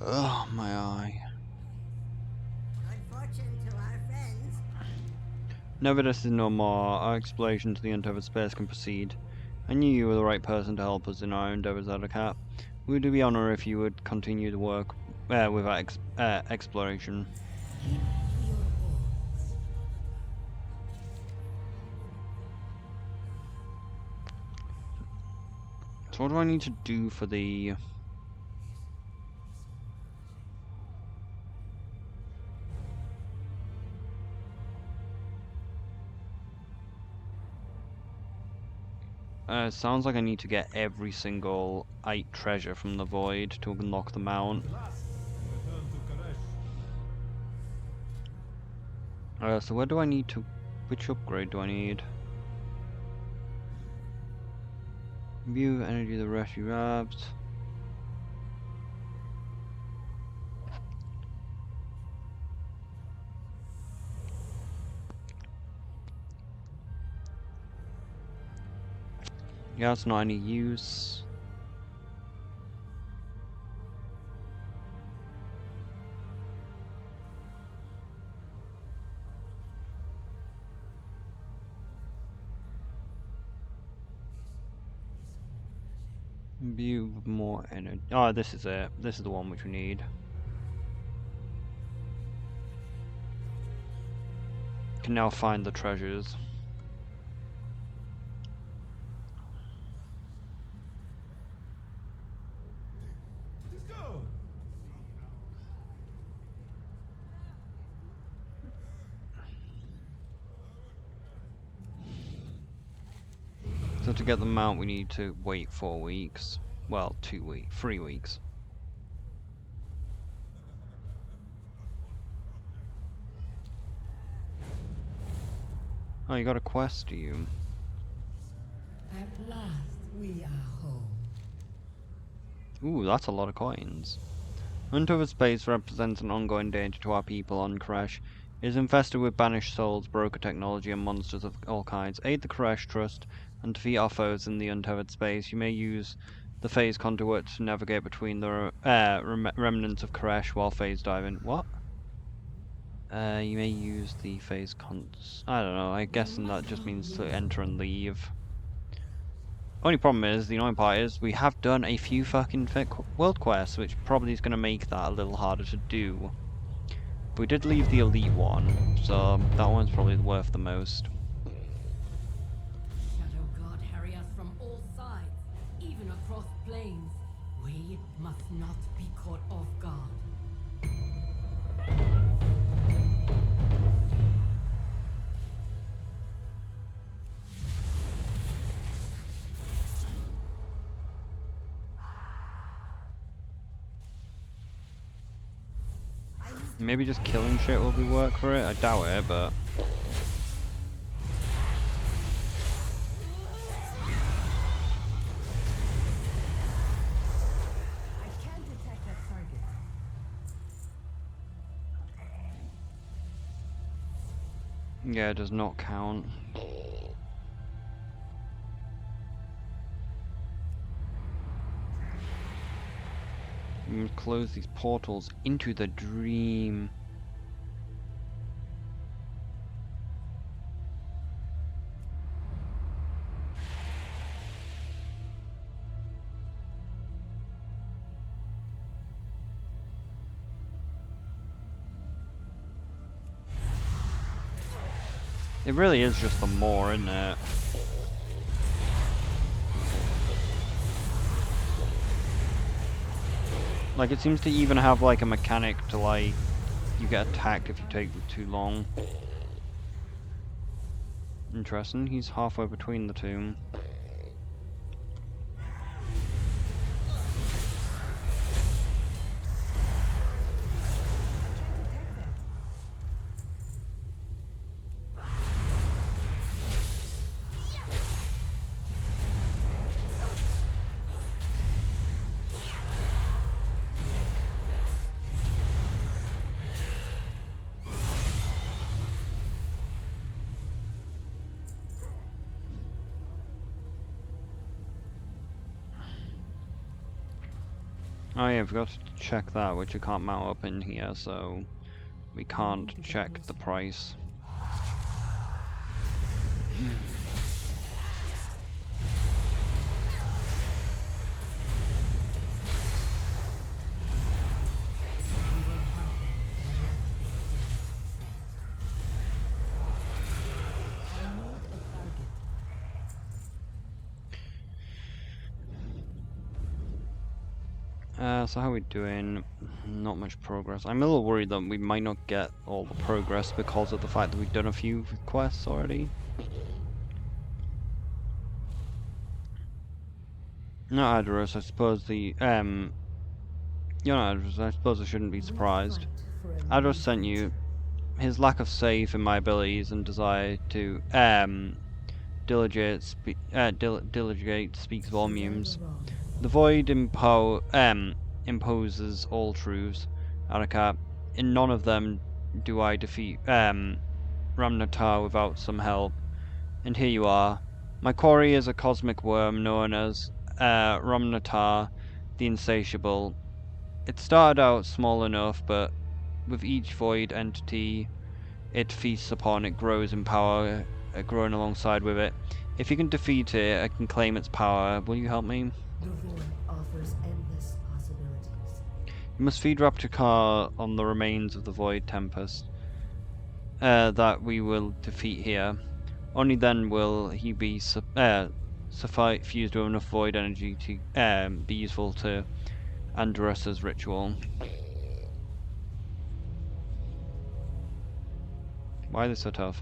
[SPEAKER 1] Ugh, my eye.
[SPEAKER 8] Good fortune to our friends.
[SPEAKER 1] Never this is no more. Our exploration to the untethered space can proceed. I knew you were the right person to help us in our endeavors, Cat. We would be honored if you would continue to work with our exploration.
[SPEAKER 4] Keep to your oars.
[SPEAKER 1] So what do I need to do for the... sounds like I need to get every single 8 treasure from the void to unlock the mount. So where do I need to... which upgrade do I need? View energy of the rescue labs. Yeah, it's not any use. View more energy. Oh, this is it. This is the one which we need. Can now find the treasures. So to get the mount we need to wait 4 weeks. Well, 2 weeks, 3 weeks. Oh, you got a quest, do you?
[SPEAKER 4] At last, we are home.
[SPEAKER 1] Ooh, that's a lot of coins. Untethered space represents an ongoing danger to our people on Koresh. It is infested with banished souls, broker technology, and monsters of all kinds. Aid the Koresh Trust and defeat our foes in the untethered space. You may use the phase conduit to navigate between the remnants of Koresh while phase diving. What? You may use the phase I don't know, I guess that just means to enter and leave. Only problem is, the annoying part is, we have done a few fucking world quests, which probably is going to make that a little harder to do. But we did leave the elite one, so that one's probably worth the most.
[SPEAKER 3] Shadow God harry us from all sides, even across planes. We must not be caught off guard.
[SPEAKER 1] Maybe just killing shit will be work for it? I doubt it, but...
[SPEAKER 6] I can't detect that target.
[SPEAKER 1] Yeah, it does not count. You close these portals into the dream. It really is just the more, isn't it? Like, it seems to even have like a mechanic to like, you get attacked if you take too long. Interesting, he's halfway between the two. Oh yeah, I forgot to check that, which I can't mount up in here, so we can't check the price. So how are we doing? Not much progress. I'm a little worried that we might not get all the progress because of the fact that we've done a few quests already. No, Adros, I suppose you're not Adros, I suppose I shouldn't be surprised. Adros sent you. His lack of faith in my abilities and desire to, diligate speaks volumes. The void imposes all truths, Araka. In none of them do I defeat Ramnatar without some help. And here you are. My quarry is a cosmic worm known as Ramnatar the Insatiable. It started out small enough, but with each void entity it feasts upon, it grows in power, growing alongside with it. If you can defeat it, I can claim its power. Will you help me?
[SPEAKER 6] The void offers endless possibilities.
[SPEAKER 1] You must feed Raptor on the remains of the Void Tempest that we will defeat here. Only then will he be fused with enough Void energy to be useful to Andros's ritual. Why are they so tough?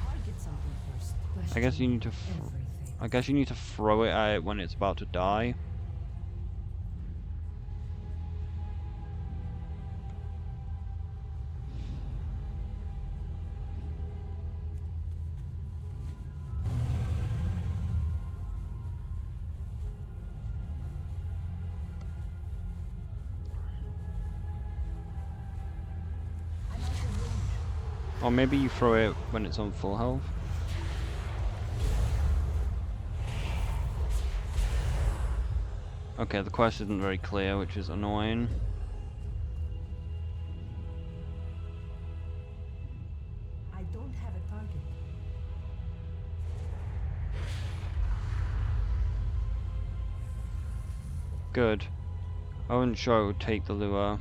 [SPEAKER 6] Target something first.
[SPEAKER 1] I guess you need to.
[SPEAKER 6] Everything.
[SPEAKER 1] I guess you need to throw it at it when it's about to die. Or maybe you throw it when it's on full health. Okay, the quest isn't very clear, which is annoying.
[SPEAKER 6] I don't have a target.
[SPEAKER 1] Good. I wasn't sure it would take the lure.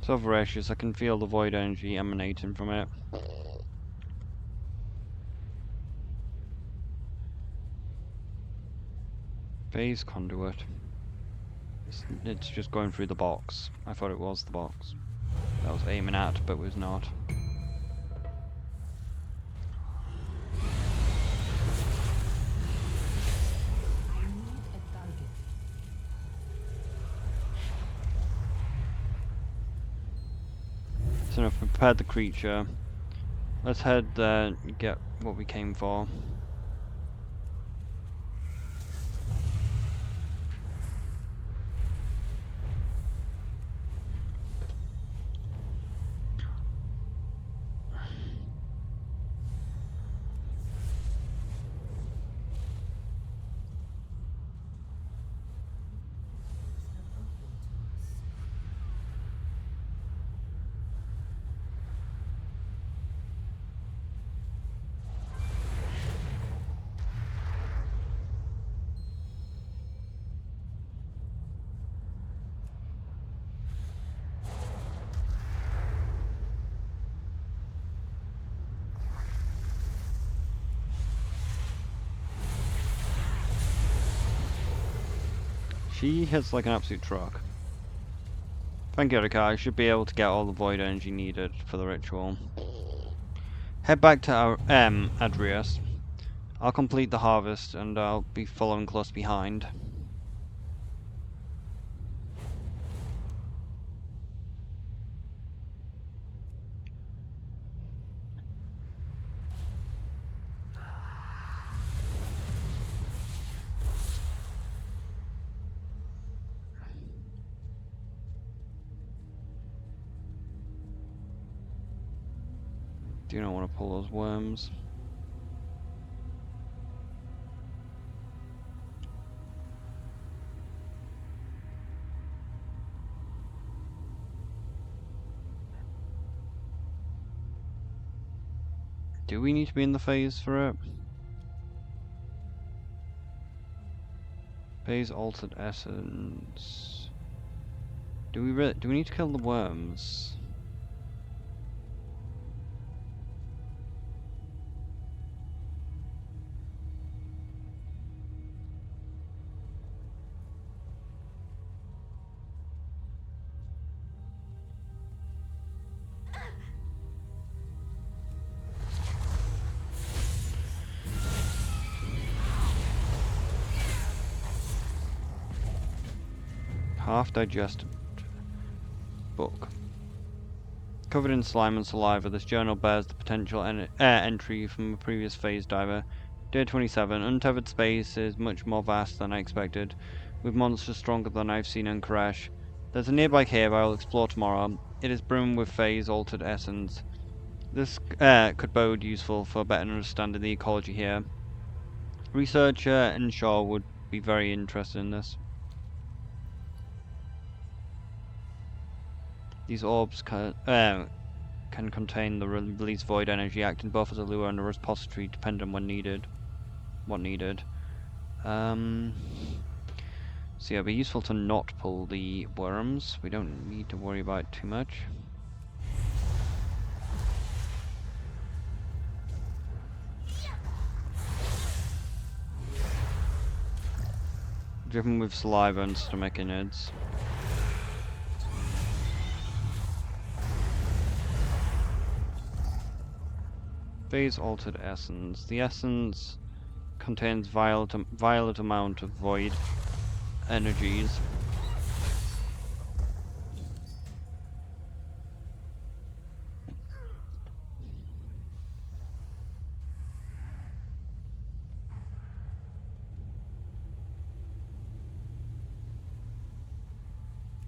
[SPEAKER 1] So voracious, I can feel the void energy emanating from it. Phase conduit. It's just going through the box. I thought it was the box that I was aiming at, but was not.
[SPEAKER 6] I need a target.
[SPEAKER 1] So I've prepared the creature. Let's head there and get what we came for. She hits like an absolute truck. Thank you, Erika. I should be able to get all the void energy needed for the ritual. Head back to our Adrius. I'll complete the harvest and I'll be following close behind. Do not want to pull those worms. Do we need to be in the phase for it? Phase altered essence. Do we need to kill the worms? Half-digested book. Covered in slime and saliva, this journal bears the potential entry from a previous phase diver. Day 27. Untethered space is much more vast than I expected, with monsters stronger than I've seen in Koresh. There's a nearby cave I'll explore tomorrow. It is brimming with phase-altered essence. This could bode useful for better understanding the ecology here. Researcher and Shaw would be very interested in this. These orbs can contain the released void energy, acting both as a lure and a repository, depending on when needed. What needed. So yeah, it'd be useful to not pull the worms. We don't need to worry about it too much. Driven with saliva and stomach innards. Phase altered essence. The essence contains violet amount of void energies.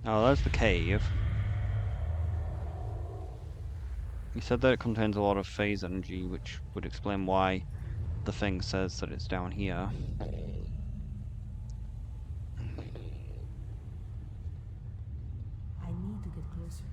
[SPEAKER 1] Oh, that's the cave. You said that it contains a lot of phase energy, which would explain why the thing says that it's down here.
[SPEAKER 6] I need to get closer.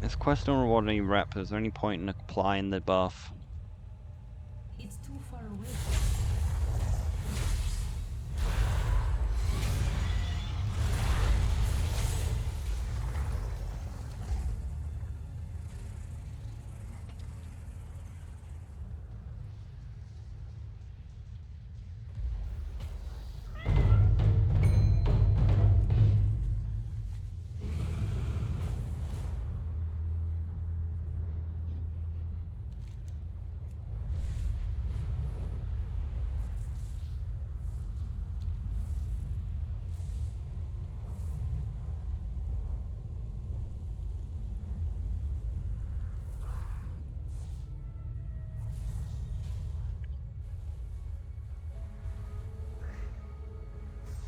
[SPEAKER 1] Is quest don't reward any rep? Is there any point in applying the buff?
[SPEAKER 6] It's too far away.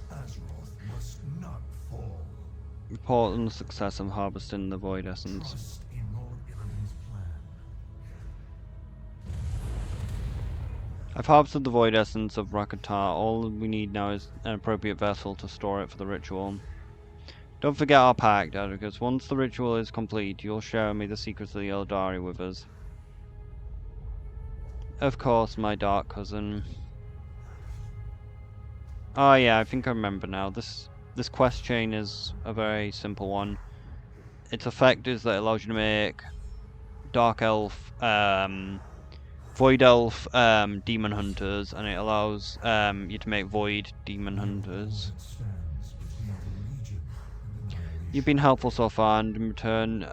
[SPEAKER 2] Azeroth must not fall.
[SPEAKER 1] Report on the success of harvesting the Void Essence.
[SPEAKER 2] Trust in your enemy's plan.
[SPEAKER 1] I've harvested the Void Essence of Rakatar. All we need now is an appropriate vessel to store it for the ritual. Don't forget our pact, Edrigus. Once the ritual is complete, you'll share me the secrets of the Eldari with us. Of course, my dark cousin. Oh yeah, I think I remember now. This quest chain is a very simple one. Its effect is that it allows you to make Dark Elf, Void Elf Demon Hunters, and it allows you to make Void Demon Hunters.
[SPEAKER 2] Stands between the Legion and annihilation.
[SPEAKER 1] You've been helpful so far, and in return,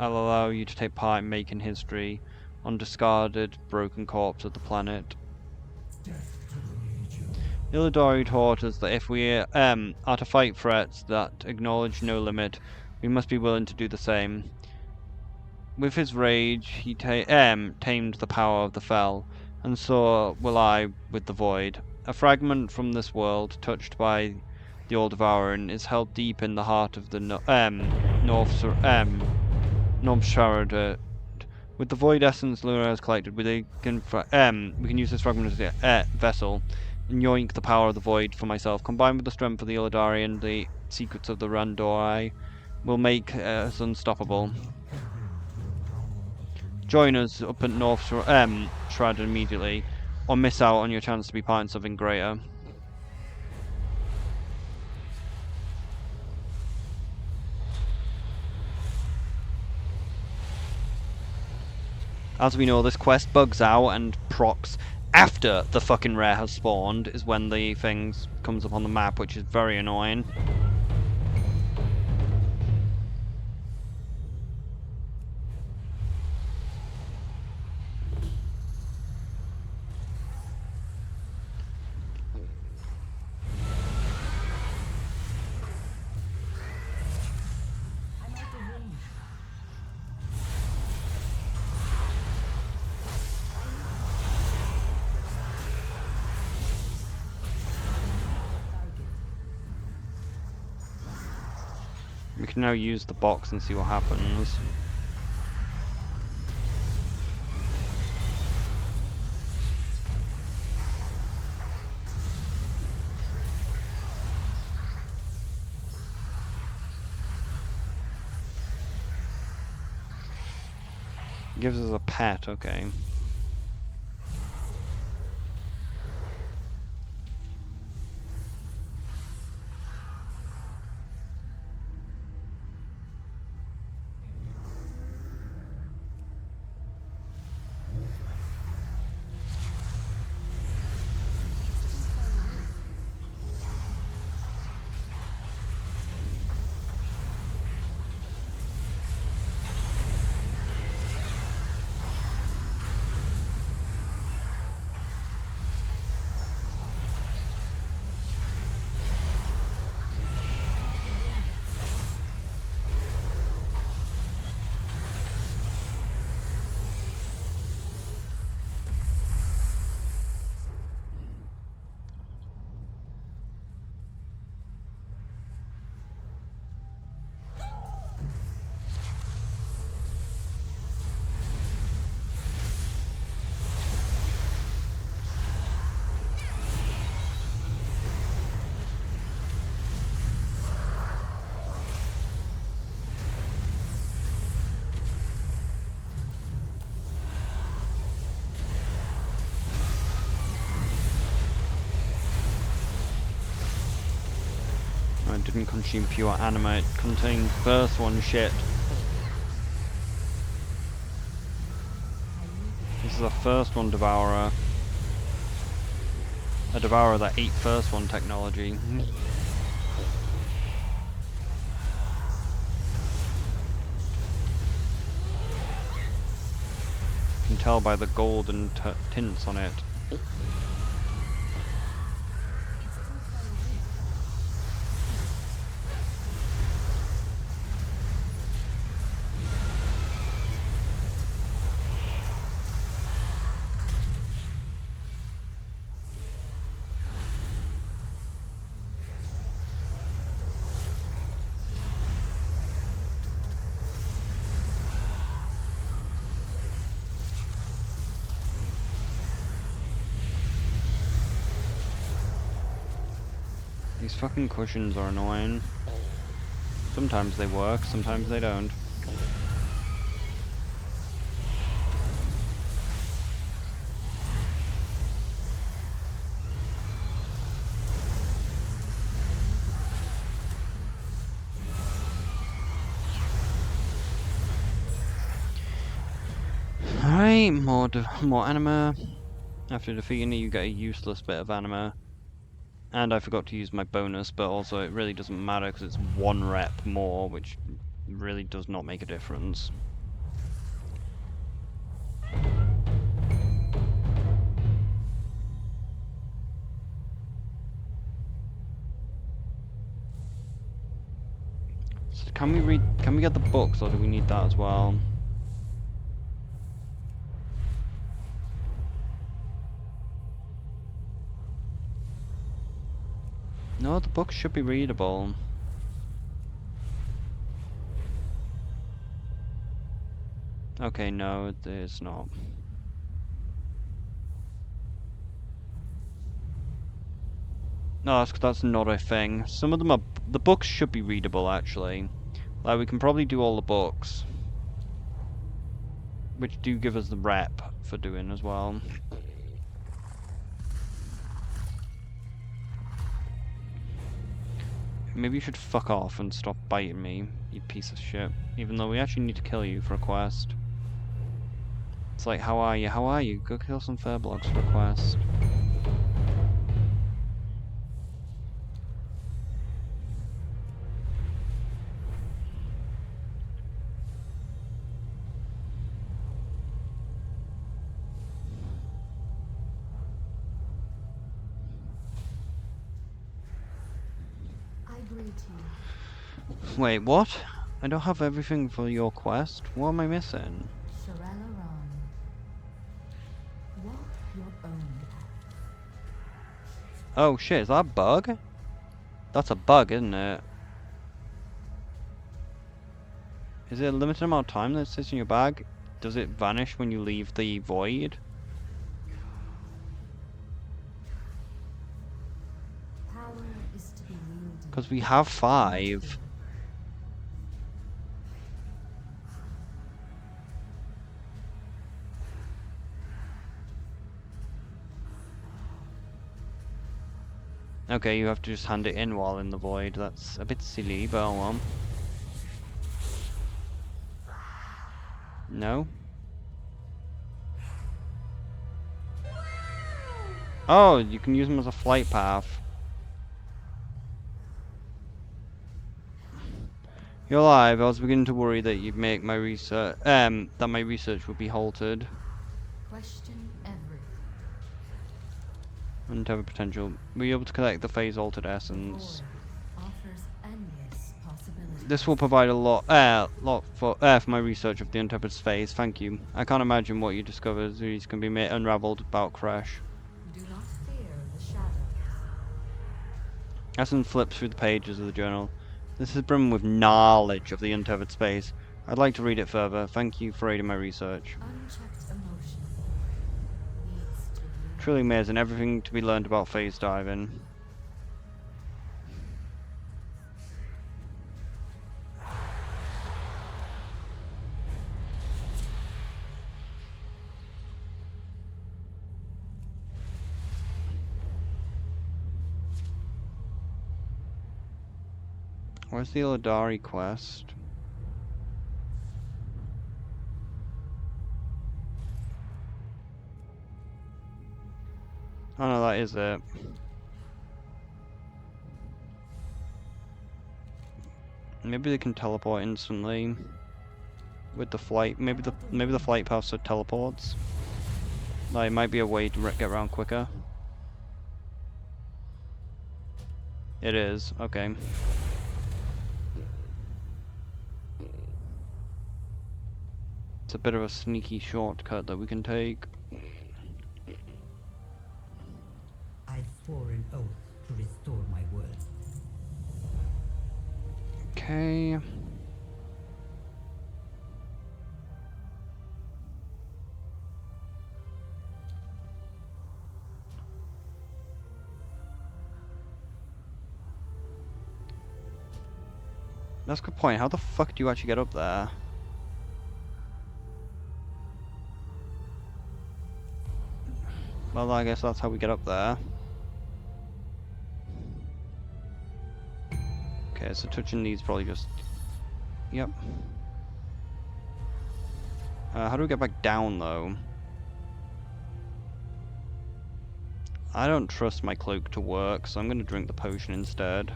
[SPEAKER 1] I'll allow you to take part in making history on discarded, broken corpse of the planet.
[SPEAKER 2] Death to the Legion.
[SPEAKER 1] Illidori taught us that if we are to fight threats that acknowledge no limit, we must be willing to do the same. With his rage, he tamed the power of the Fel, and so will I with the Void. A fragment from this world, touched by the Old Devouring, is held deep in the heart of the North Shroud. With the Void Essence Luna has collected, we can use this fragment as a vessel and yoink the power of the Void for myself. Combined with the strength of the Illidari and the secrets of the Randori, will make us unstoppable. Join us up at North Shroud immediately, or miss out on your chance to be part in something greater. As we know, this quest bugs out and procs after the fucking rare has spawned is when the things comes up on the map, which is very annoying.
[SPEAKER 6] I'm out of range. Target.
[SPEAKER 1] We can now use the box and see what happens. Gives us a pet, okay. It didn't consume pure anima, it contained first one shit. This is a first one devourer. A devourer that ate first one technology. You can tell by the golden tints on it. These fucking cushions are annoying. Sometimes they work, sometimes they don't. Alright, more anima. After defeating it, you get a useless bit of anima. And I forgot to use my bonus, but also it really doesn't matter because it's 1 rep more, which really does not make a difference. So can we get the books, or do we need that as well? No, the books should be readable. Okay, no, it's not. No, that's not a thing. Some of them are... The books should be readable, actually. Like, we can probably do all the books. Which do give us the rep for doing as well. Maybe you should fuck off and stop biting me, you piece of shit. Even though we actually need to kill you for a quest. It's like, how are you? How are you? Go kill some Furblocks for a quest.
[SPEAKER 6] I agree to you.
[SPEAKER 1] Wait, what? I don't have everything for your quest? What am I missing?
[SPEAKER 6] Sharella Ron. Walk your own path.
[SPEAKER 1] Oh shit, is that a bug? That's a bug, isn't it? Is it a limited amount of time that sits in your bag? Does it vanish when you leave the void?
[SPEAKER 6] Power is to be wielded.
[SPEAKER 1] Because we have 5. Okay, you have to just hand it in while in the void. That's a bit silly, but oh well. No? Oh, you can use them as a flight path. You're alive. I was beginning to worry that you'd make my research, that my research would be halted.
[SPEAKER 6] Question everything.
[SPEAKER 1] And have a potential. Were you able to collect the phase altered essence?
[SPEAKER 6] Void offers endless possibilities.
[SPEAKER 1] This will provide a lot for my research of the Untethered phase. Thank you. I can't imagine what you discovered. These can be unraveled about Crash.
[SPEAKER 6] Do not fear the shadows.
[SPEAKER 1] Essen flips through the pages of the journal. This is brimming with knowledge of the Untethered space. I'd like to read it further. Thank you for aiding my research.
[SPEAKER 6] Unchecked emotion leads to ruin.
[SPEAKER 1] Truly amazing. Everything to be learned about phase diving. Where's the Eladari quest? Oh no, that is it. Maybe they can teleport instantly with the flight. Maybe the flight paths are teleports. Like, it might be a way to get around quicker. It is, okay. It's a bit of a sneaky shortcut that we can take.
[SPEAKER 4] I swore an oath to restore my world.
[SPEAKER 1] Okay. That's a good point. How the fuck do you actually get up there? Well, I guess that's how we get up there. Okay, so touching these probably just... Yep. How do we get back down, though? I don't trust my cloak to work, so I'm gonna drink the potion instead.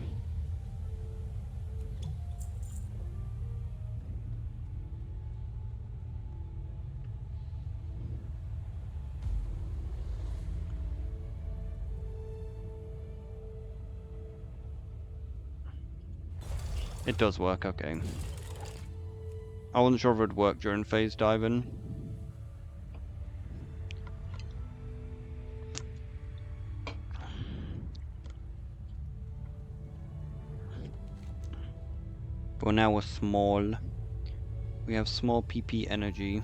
[SPEAKER 1] It does work, okay. I wasn't sure if it would work during phase diving. But now we're small. We have small PP energy.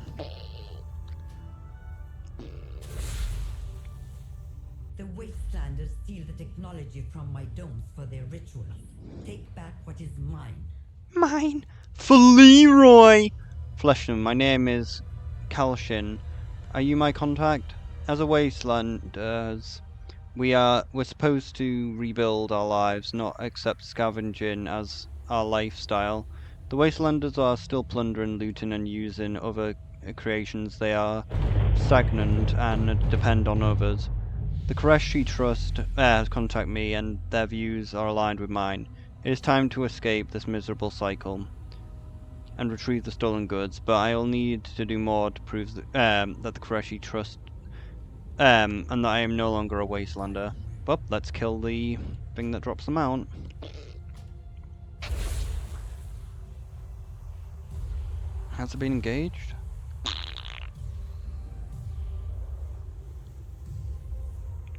[SPEAKER 4] The Wastelanders steal the technology from my domes for their rituals. Take back what is mine.
[SPEAKER 1] Mine! For Leroy! Fleshman, my name is Kalshin. Are you my contact? As a Wastelanders, we're supposed to rebuild our lives, not accept scavenging as our lifestyle. The Wastelanders are still plundering, looting, and using other creations. They are stagnant and depend on others. The Koreshi Trust has contacted me, and their views are aligned with mine. It is time to escape this miserable cycle and retrieve the stolen goods, but I'll need to do more to prove that the Koreshi Trust and that I am no longer a Wastelander. But let's kill the thing that drops them out. Has it been engaged?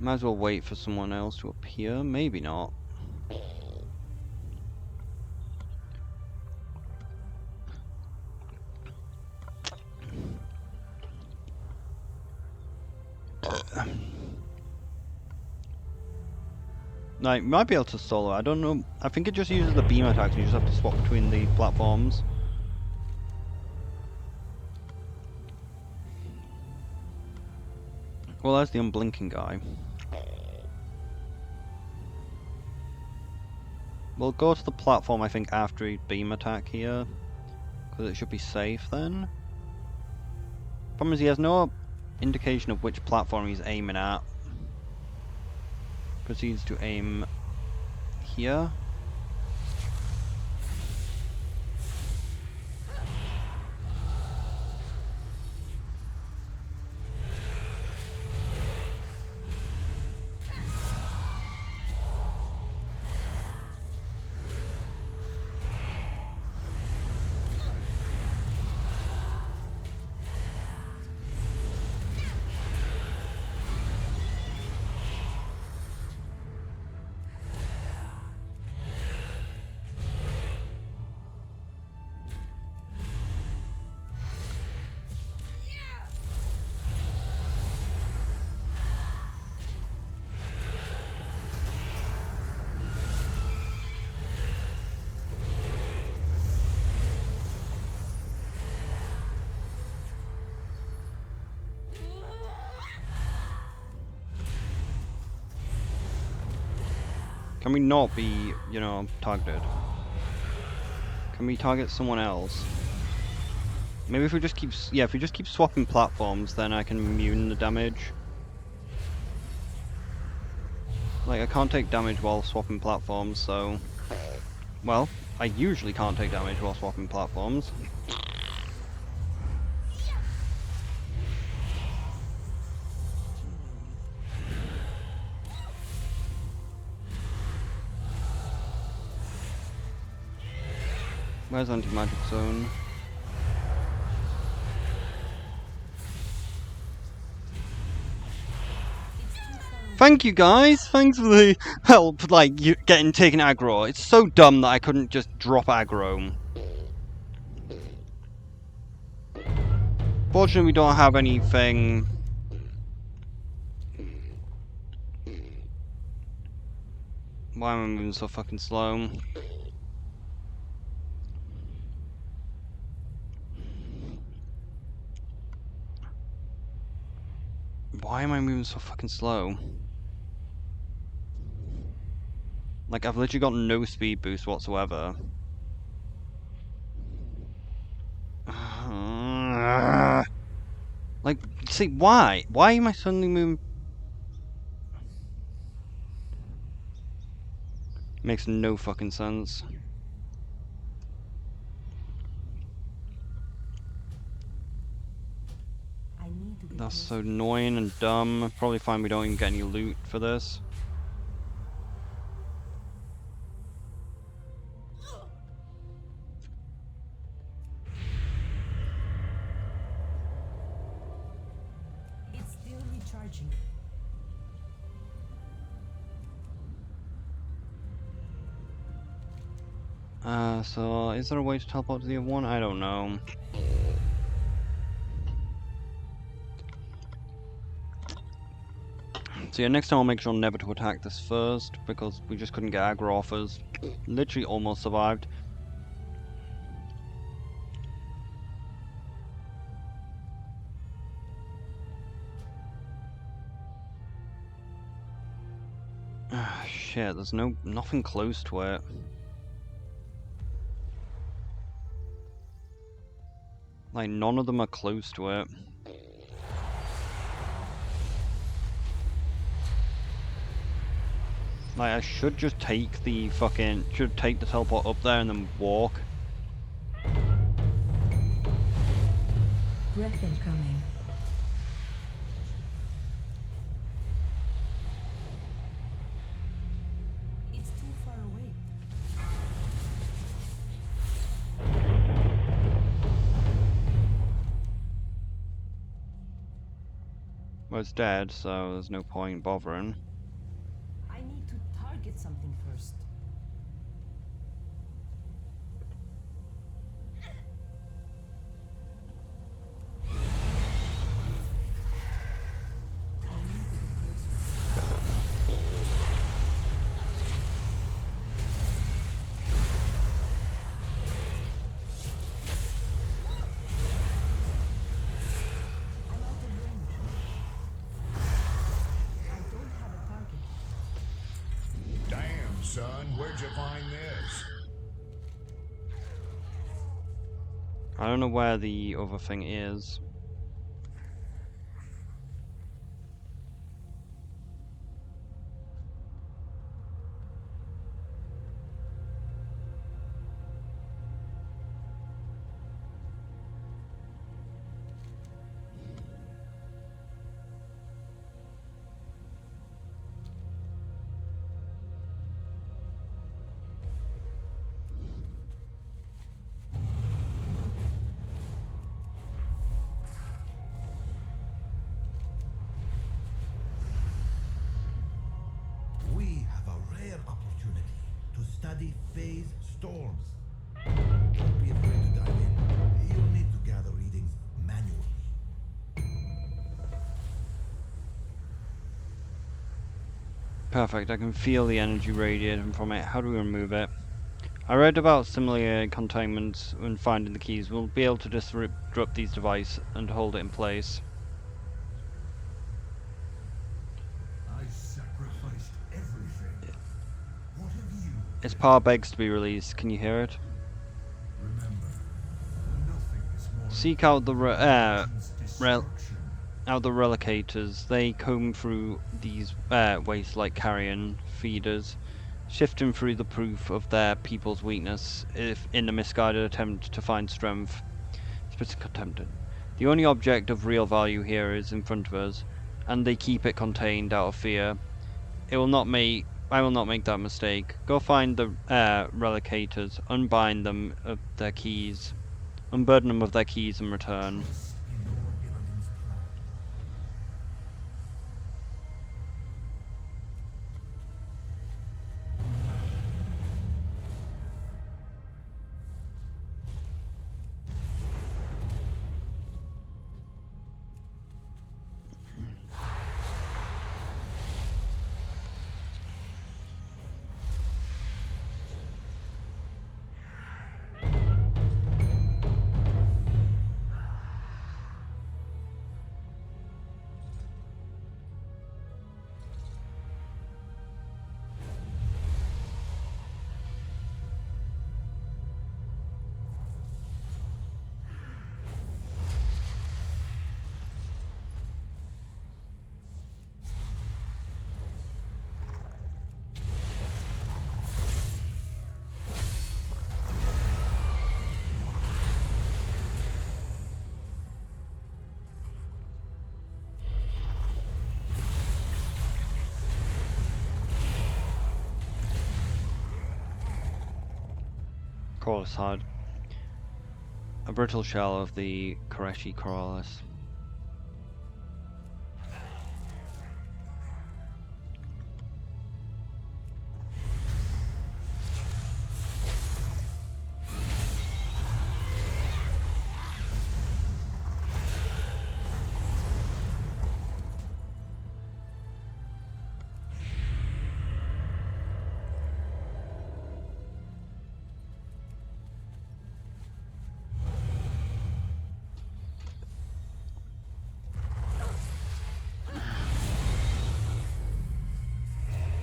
[SPEAKER 1] Might as well wait for someone else to appear. Maybe not. Like, might be able to solo. I don't know. I think it just uses the beam attacks. And you just have to swap between the platforms. Well, there's the unblinking guy. We'll go to the platform, I think, after he beam attack here. Because it should be safe then. Problem is, he has no indication of which platform he's aiming at. Proceeds to aim here. Can we not be, you know, targeted? Can we target someone else? Maybe if we just keep, yeah, if we just keep swapping platforms, then I can immune the damage. Like, I can't take damage while swapping platforms, so... Well, I usually can't take damage while swapping platforms. Where's anti-magic zone? Thank you guys! Thanks for the help, like, you getting taken aggro. It's so dumb that I couldn't just drop aggro. Fortunately, we don't have anything... Why am I moving so fucking slow? Why am I moving so fucking slow? Like, I've literally got no speed boost whatsoever. Like, see, why? Why am I suddenly moving? Makes no fucking sense.
[SPEAKER 6] I need to get
[SPEAKER 1] That's so
[SPEAKER 6] closer.
[SPEAKER 1] annoying and dumb. Probably fine we don't even get any loot for this.
[SPEAKER 6] It's still recharging.
[SPEAKER 1] So is there a way to teleport to the other one? I don't know. So yeah, next time I'll make sure never to attack this first, because we just couldn't get aggro offers. Literally almost survived. Ah, shit, there's nothing close to it. Like, none of them are close to it. Like, I should just take the teleport up there and then walk.
[SPEAKER 4] Breath incoming.
[SPEAKER 6] It's too far away.
[SPEAKER 1] Well, it's dead, so there's no point bothering.
[SPEAKER 6] I need to target something first. I'm out of range. I don't have a target.
[SPEAKER 5] Damn, son, where'd you find this?
[SPEAKER 1] I don't know where the other thing is.
[SPEAKER 2] We have a rare opportunity to study phase storms. Don't be afraid to dive in. You'll need to gather readings manually.
[SPEAKER 1] Perfect, I can feel the energy radiating from it. How do we remove it? I read about similar containment when finding the keys. We'll be able to disrupt these devices and hold it in place.
[SPEAKER 5] I sacrificed everything. What have you?
[SPEAKER 1] Its power begs to be released. Can you hear it? Seek out the rel
[SPEAKER 5] Destruction.
[SPEAKER 1] out the relicators. They comb through these wastes like carrion feeders, shifting through the proof of their people's weakness if in a misguided attempt to find strength. Specific attempted. The only object of real value here is in front of us, and they keep it contained out of fear. It will not make I will not make that mistake. Go find the relicators, unbind them of their keys, unburden them of their keys and return.
[SPEAKER 5] Trust in your Illidan's plan.
[SPEAKER 1] Corliss hard. A brittle shell of the Koreshi Corliss.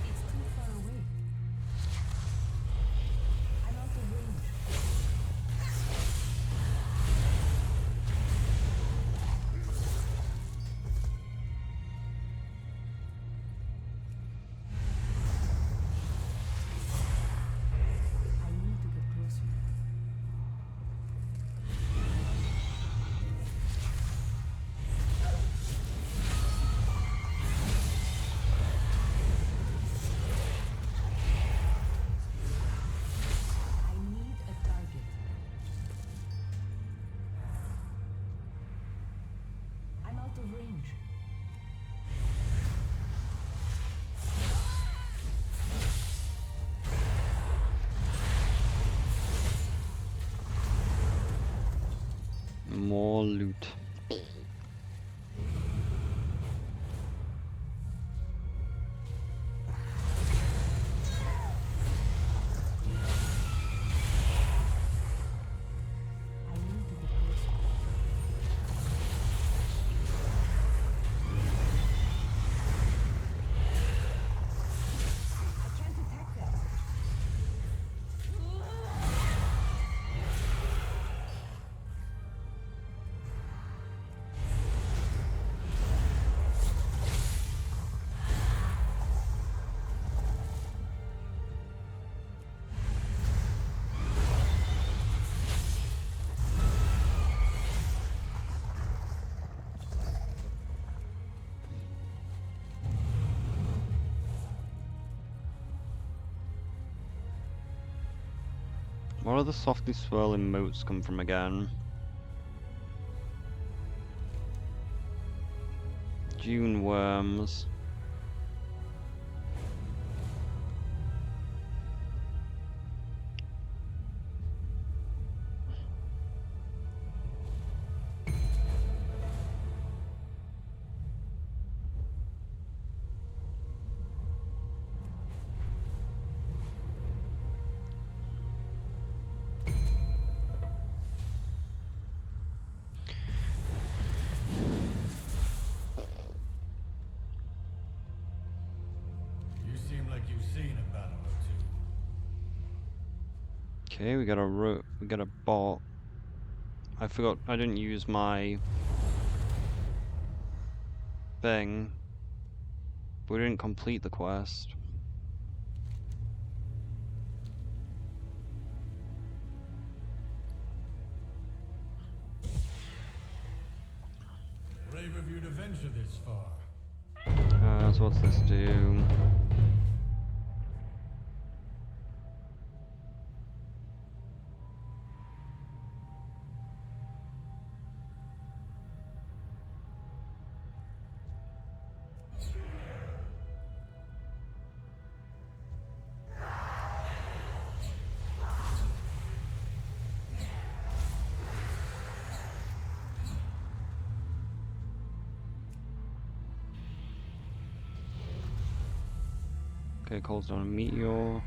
[SPEAKER 6] It's too far away. I'm out of range. I need to get closer. I need a target. I'm out of range.
[SPEAKER 1] More loot.
[SPEAKER 6] I need to get closer. I can't attack them.
[SPEAKER 1] Where are the softly swirling motes come from again? Dune worms.
[SPEAKER 5] You seem like you've seen a battle or two.
[SPEAKER 1] Okay, we got a ball. I forgot I didn't use my thing. We didn't complete the quest.
[SPEAKER 5] Brave of you to venture this far.
[SPEAKER 1] So what's this do? Okay, calls down a meteor.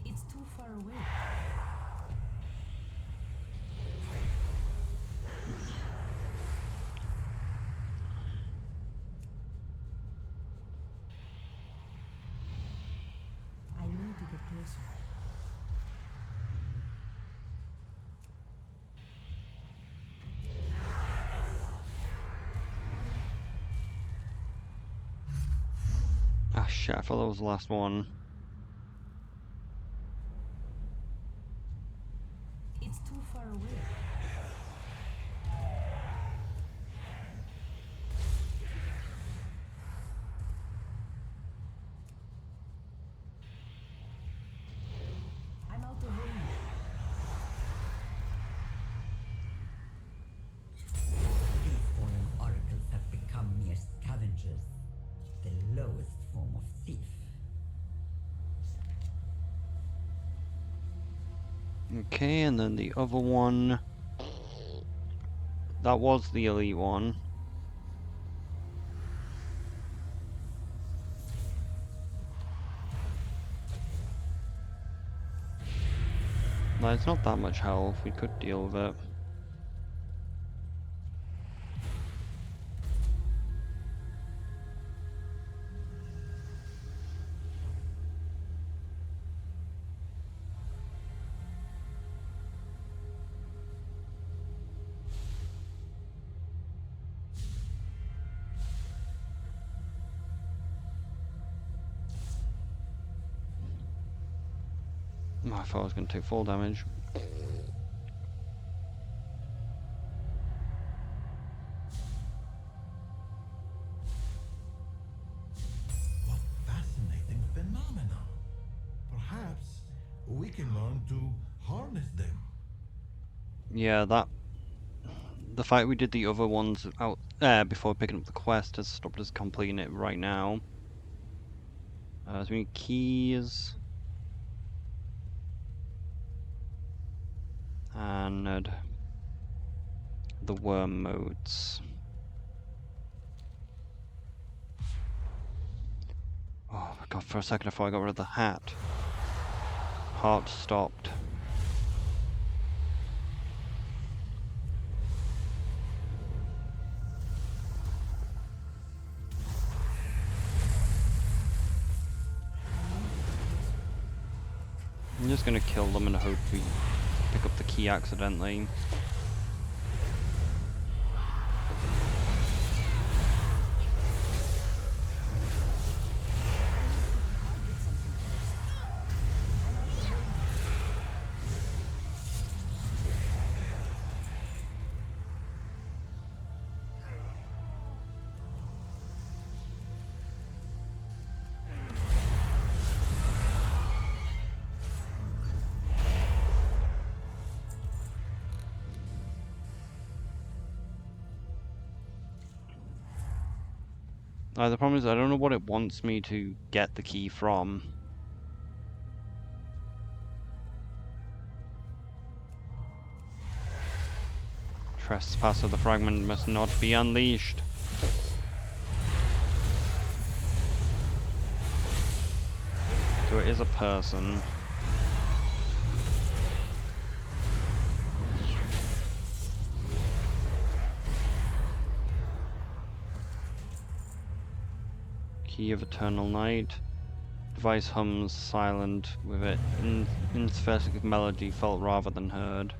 [SPEAKER 6] It's too far away. I need to get closer.
[SPEAKER 1] Ah shit, I thought that was the last one.
[SPEAKER 6] It's too far away. I'm out of range.
[SPEAKER 4] These fallen oracles have become mere scavengers, the lowest form of thief.
[SPEAKER 1] Okay, and then the other one. That was the elite one. No, it's not that much health. We could deal with it. Oh, I thought I was going to take full damage.
[SPEAKER 2] What fascinating phenomena. Perhaps we can learn to harness them.
[SPEAKER 1] Yeah, the fact we did the other ones out before picking up the quest has stopped us completing it right now. So we need keys and the worm modes. Oh my god, for a second I thought I got rid of the hat. Heart stopped. I'm just gonna kill them and hope we pick up the key accidentally. The problem is I don't know what it wants me to get the key from. Trespasser, the fragment must not be unleashed. So it is a person. Key of Eternal Night. Device hums silent with it. Inspheric melody felt rather than heard.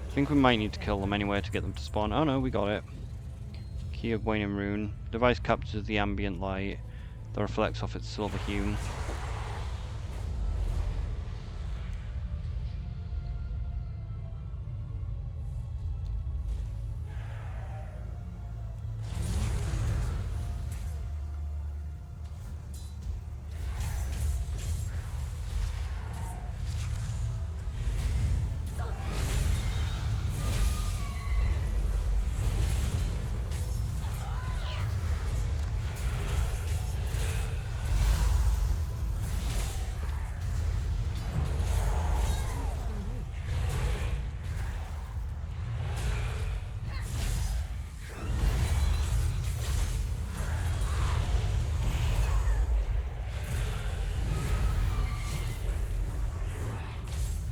[SPEAKER 1] I think we might need to kill them anyway to get them to spawn. Oh no, we got it. Key of Waning Rune. Device captures the ambient light that reflects off its silver hue.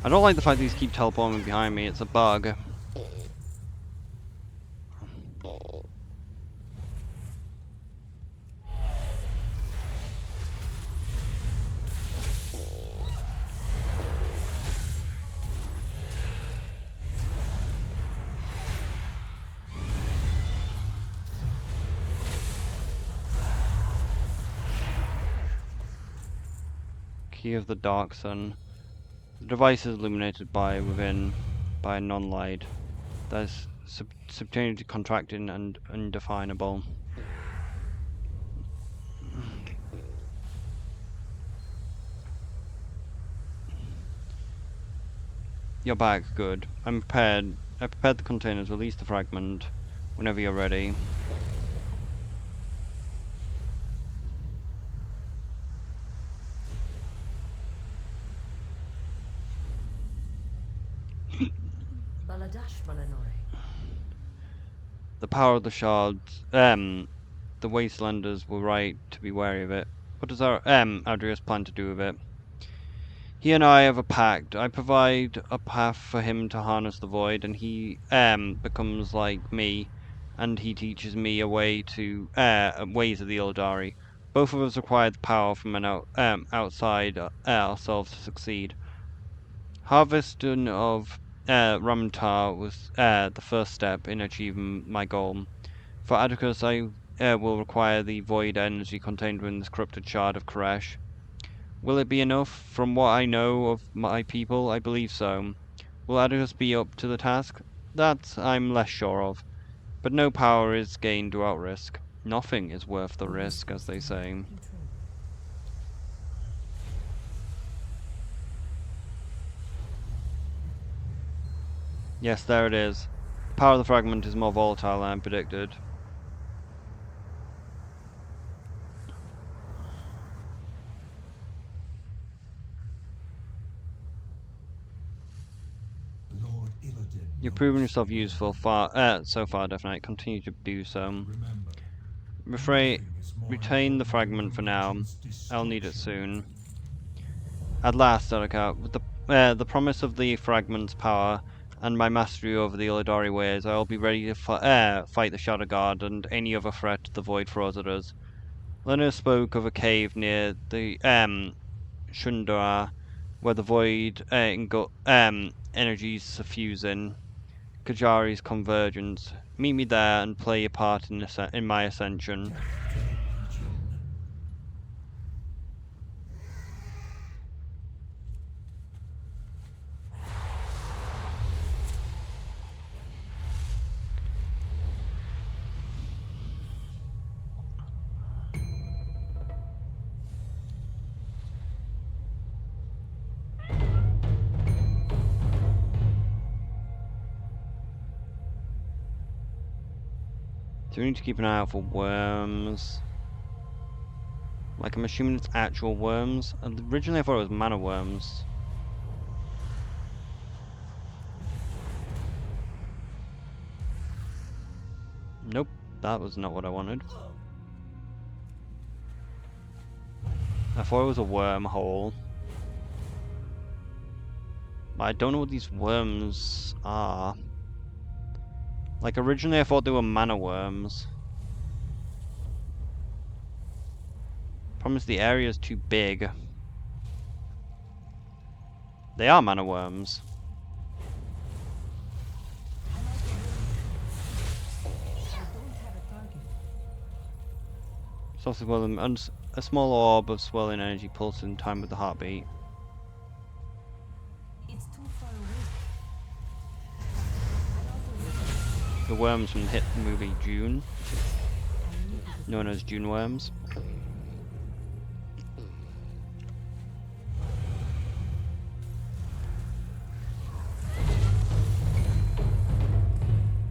[SPEAKER 1] I don't like the fact these keep teleporting behind me, it's a bug. Key of the Dark Sun. The device is illuminated by within by non-light that is subterranean, contracting and undefinable. You're back, good. I'm prepared. I prepared the containers, release the fragment whenever you're ready.
[SPEAKER 6] Baladash Balanore.
[SPEAKER 1] The power of the shards. The Wastelanders were right to be wary of it. What does our Adrius plan to do with it? He and I have a pact. I provide a path for him to harness the void, and he becomes like me, and he teaches me a way to ways of the Eldari. Both of us require the power from an outside ourselves to succeed. Harvesting of Ramantar was the first step in achieving my goal. For Atticus, I will require the void energy contained within this corrupted shard of Koresh. Will it be enough? From what I know of my people, I believe so. Will Atticus be up to the task? That I'm less sure of. But no power is gained without risk. Nothing is worth the risk, as they say.
[SPEAKER 6] Control.
[SPEAKER 1] Yes, there it is. The power of the fragment is more volatile than I predicted.
[SPEAKER 2] Lord Illidan
[SPEAKER 1] You've proven
[SPEAKER 2] knows
[SPEAKER 1] yourself
[SPEAKER 2] you
[SPEAKER 1] useful so far, definitely. Continue to do so.
[SPEAKER 2] Remember,
[SPEAKER 1] Refrain,
[SPEAKER 2] nothing is more
[SPEAKER 1] retain the
[SPEAKER 2] important than
[SPEAKER 1] fragment
[SPEAKER 2] your
[SPEAKER 1] for now.
[SPEAKER 2] legion's
[SPEAKER 1] I'll need it
[SPEAKER 2] destruction.
[SPEAKER 1] soon. At last, Elika, with the promise of the fragment's power and my mastery over the Illidari ways, I will be ready to fight the Shadow Guard and any other threat the Void throws at us. Leonard spoke of a cave near the Shundara, where the Void energies suffuse in Kajari's convergence. Meet me there and play a part in my ascension. So we need to keep an eye out for worms. Like, I'm assuming it's actual worms. Originally I thought it was mana worms. Nope, that was not what I wanted. I thought it was a wormhole. I don't know what these worms are. Like, originally I thought they were mana worms. Problem is the area is too big. They are mana worms. Source of swirling, and a small orb of swirling energy pulses in time with the heartbeat.
[SPEAKER 6] It's too far away.
[SPEAKER 1] The worms from the hit movie June, known as June worms.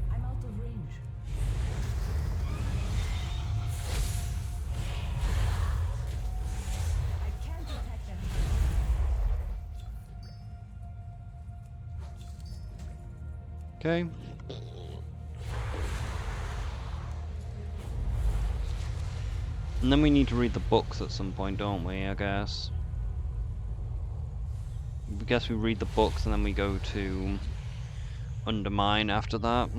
[SPEAKER 6] I'm out of range. I can't attack them.
[SPEAKER 1] Okay. And then we need to read the books at some point, don't we, I guess? I guess we read the books and then we go to Undermine after that.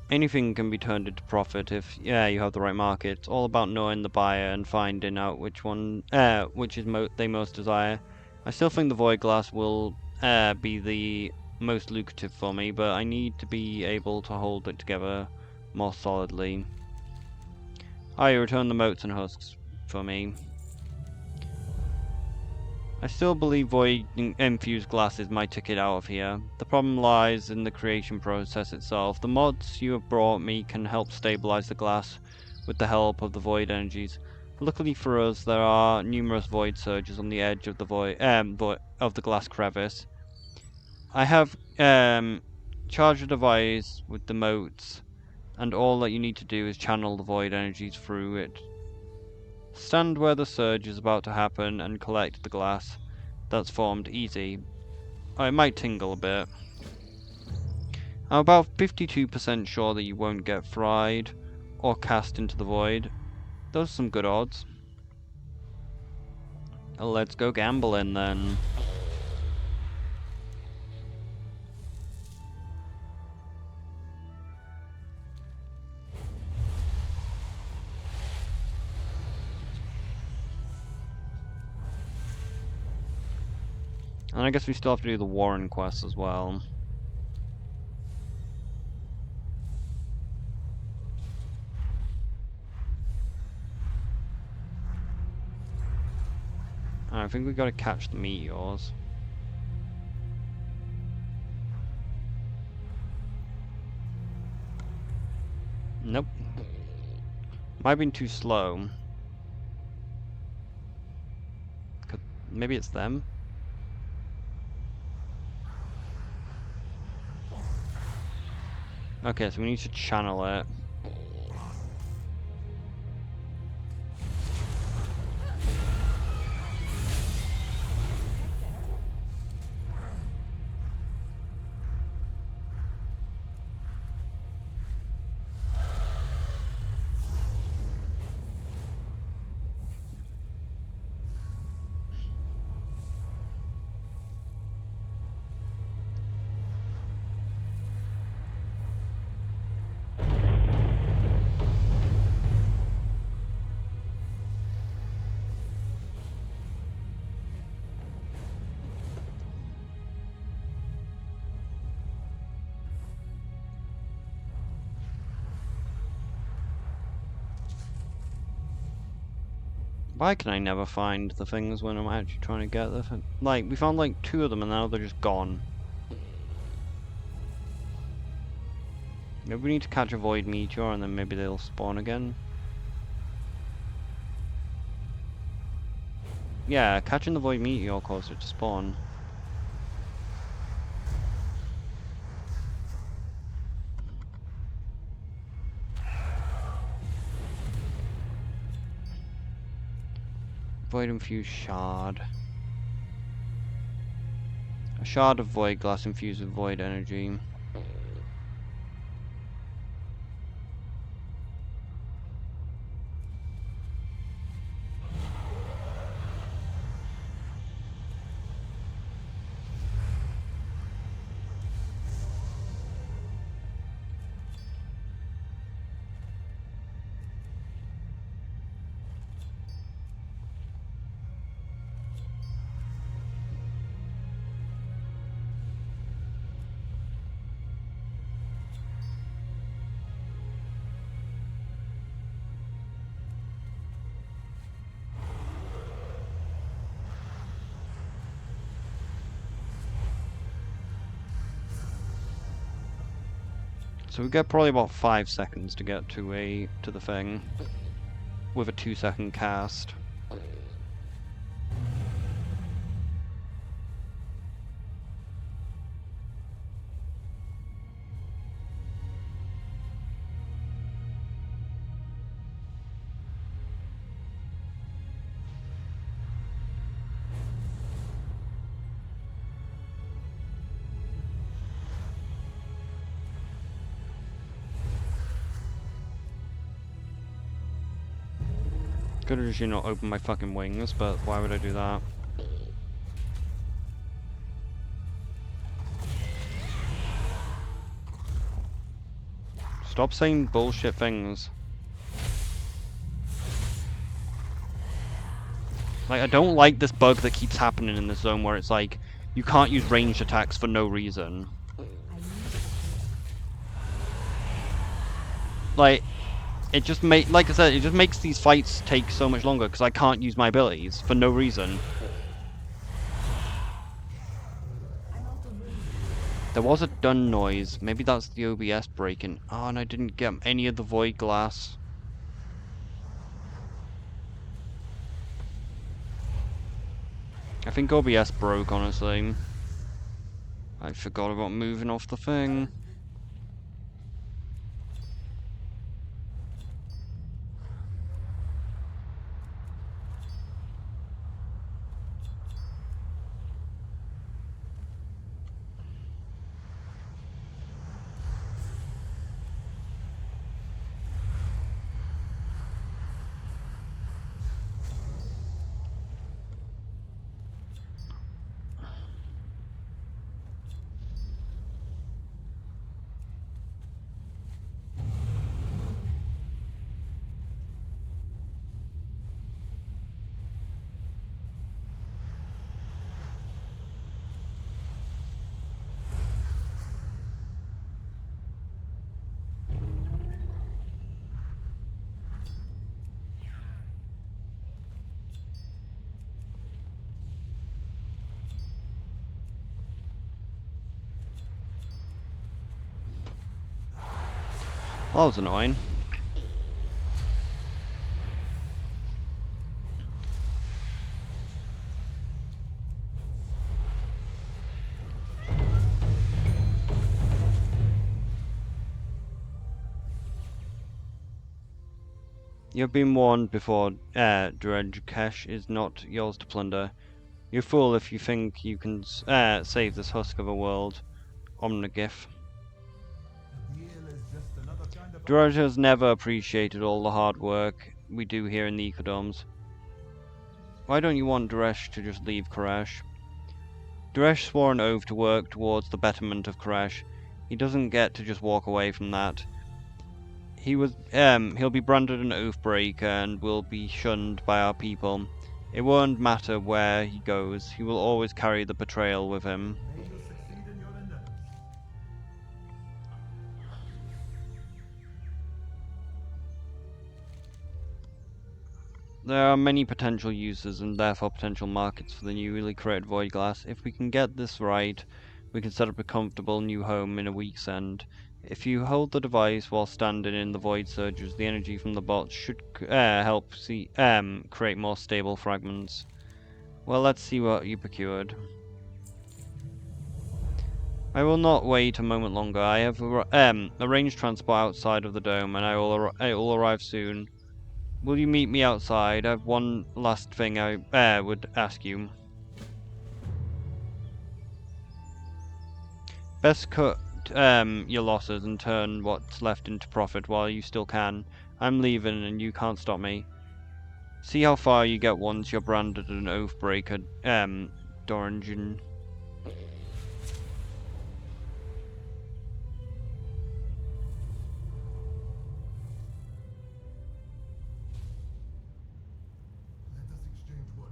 [SPEAKER 1] Anything can be turned into profit if you have the right market. It's all about knowing the buyer and finding out which one they most desire. I still think the Void Glass will be the most lucrative for me, but I need to be able to hold it together more solidly. You return the motes and husks for me. I still believe Void infused glass is my ticket out of here. The problem lies in the creation process itself. The mods you have brought me can help stabilize the glass with the help of the Void energies. Luckily for us, there are numerous Void surges on the edge of the of the glass crevice. I have charged a device with the motes, and all that you need to do is channel the Void energies through it. Stand where the surge is about to happen and collect the glass that's formed. Easy. Oh, it might tingle a bit. I'm about 52% sure that you won't get fried or cast into the void. Those are some good odds. Let's go gambling then. And I guess we still have to do the Warren quest as well. I think we gotta catch the meteors. Nope. Might have been too slow. Maybe it's them? Okay, so we need to channel it. Why can I never find the things when I'm actually trying to get the thing? Like, we found like 2 of them and now they're just gone. Maybe we need to catch a void meteor and then maybe they'll spawn again. Yeah, catching the void meteor causes it to spawn. Void infused shard. A shard of void glass infused with void energy. So we get probably about 5 seconds to get to the thing with a 2-second cast. Could have just, you know, opened my fucking wings, but why would I do that? Stop saying bullshit things. Like, I don't like this bug that keeps happening in this zone where it's like, you can't use ranged attacks for no reason. Like, it just like I said, it just makes these fights take so much longer because I can't use my abilities for no reason. There was a done noise. Maybe that's the OBS breaking. Oh, and I didn't get any of the void glass. I think OBS broke, honestly. I forgot about moving off the thing. That was annoying. You have been warned before, Dredgekesh is not yours to plunder. You fool if you think you can save this husk of a world, Omnigif.
[SPEAKER 2] A deal is just another kind of
[SPEAKER 1] Dredge has never appreciated all the hard work we do here in the Ecodomes. Why don't you want Duresh to just leave Koresh? Duresh swore an oath to work towards the betterment of Koresh. He doesn't get to just walk away from that. He'll be branded an oath-breaker and will be shunned by our people. It won't matter where he goes, he will always carry the betrayal with him.
[SPEAKER 2] May you succeed in your endeavors.
[SPEAKER 1] There are many potential uses and therefore potential markets for the newly created Void Glass. If we can get this right, we can set up a comfortable new home in a week's end. If you hold the device while standing in the void surges, the energy from the bots should help create more stable fragments. Well, let's see what you procured. I will not wait a moment longer. I have arranged transport outside of the dome, and it will arrive soon. Will you meet me outside? I have one last thing I would ask you. Best cut your losses and turn what's left into profit while you still can. I'm leaving and you can't stop me. See how far you get once you're branded an oathbreaker, Doranjan.
[SPEAKER 2] Let us exchange words.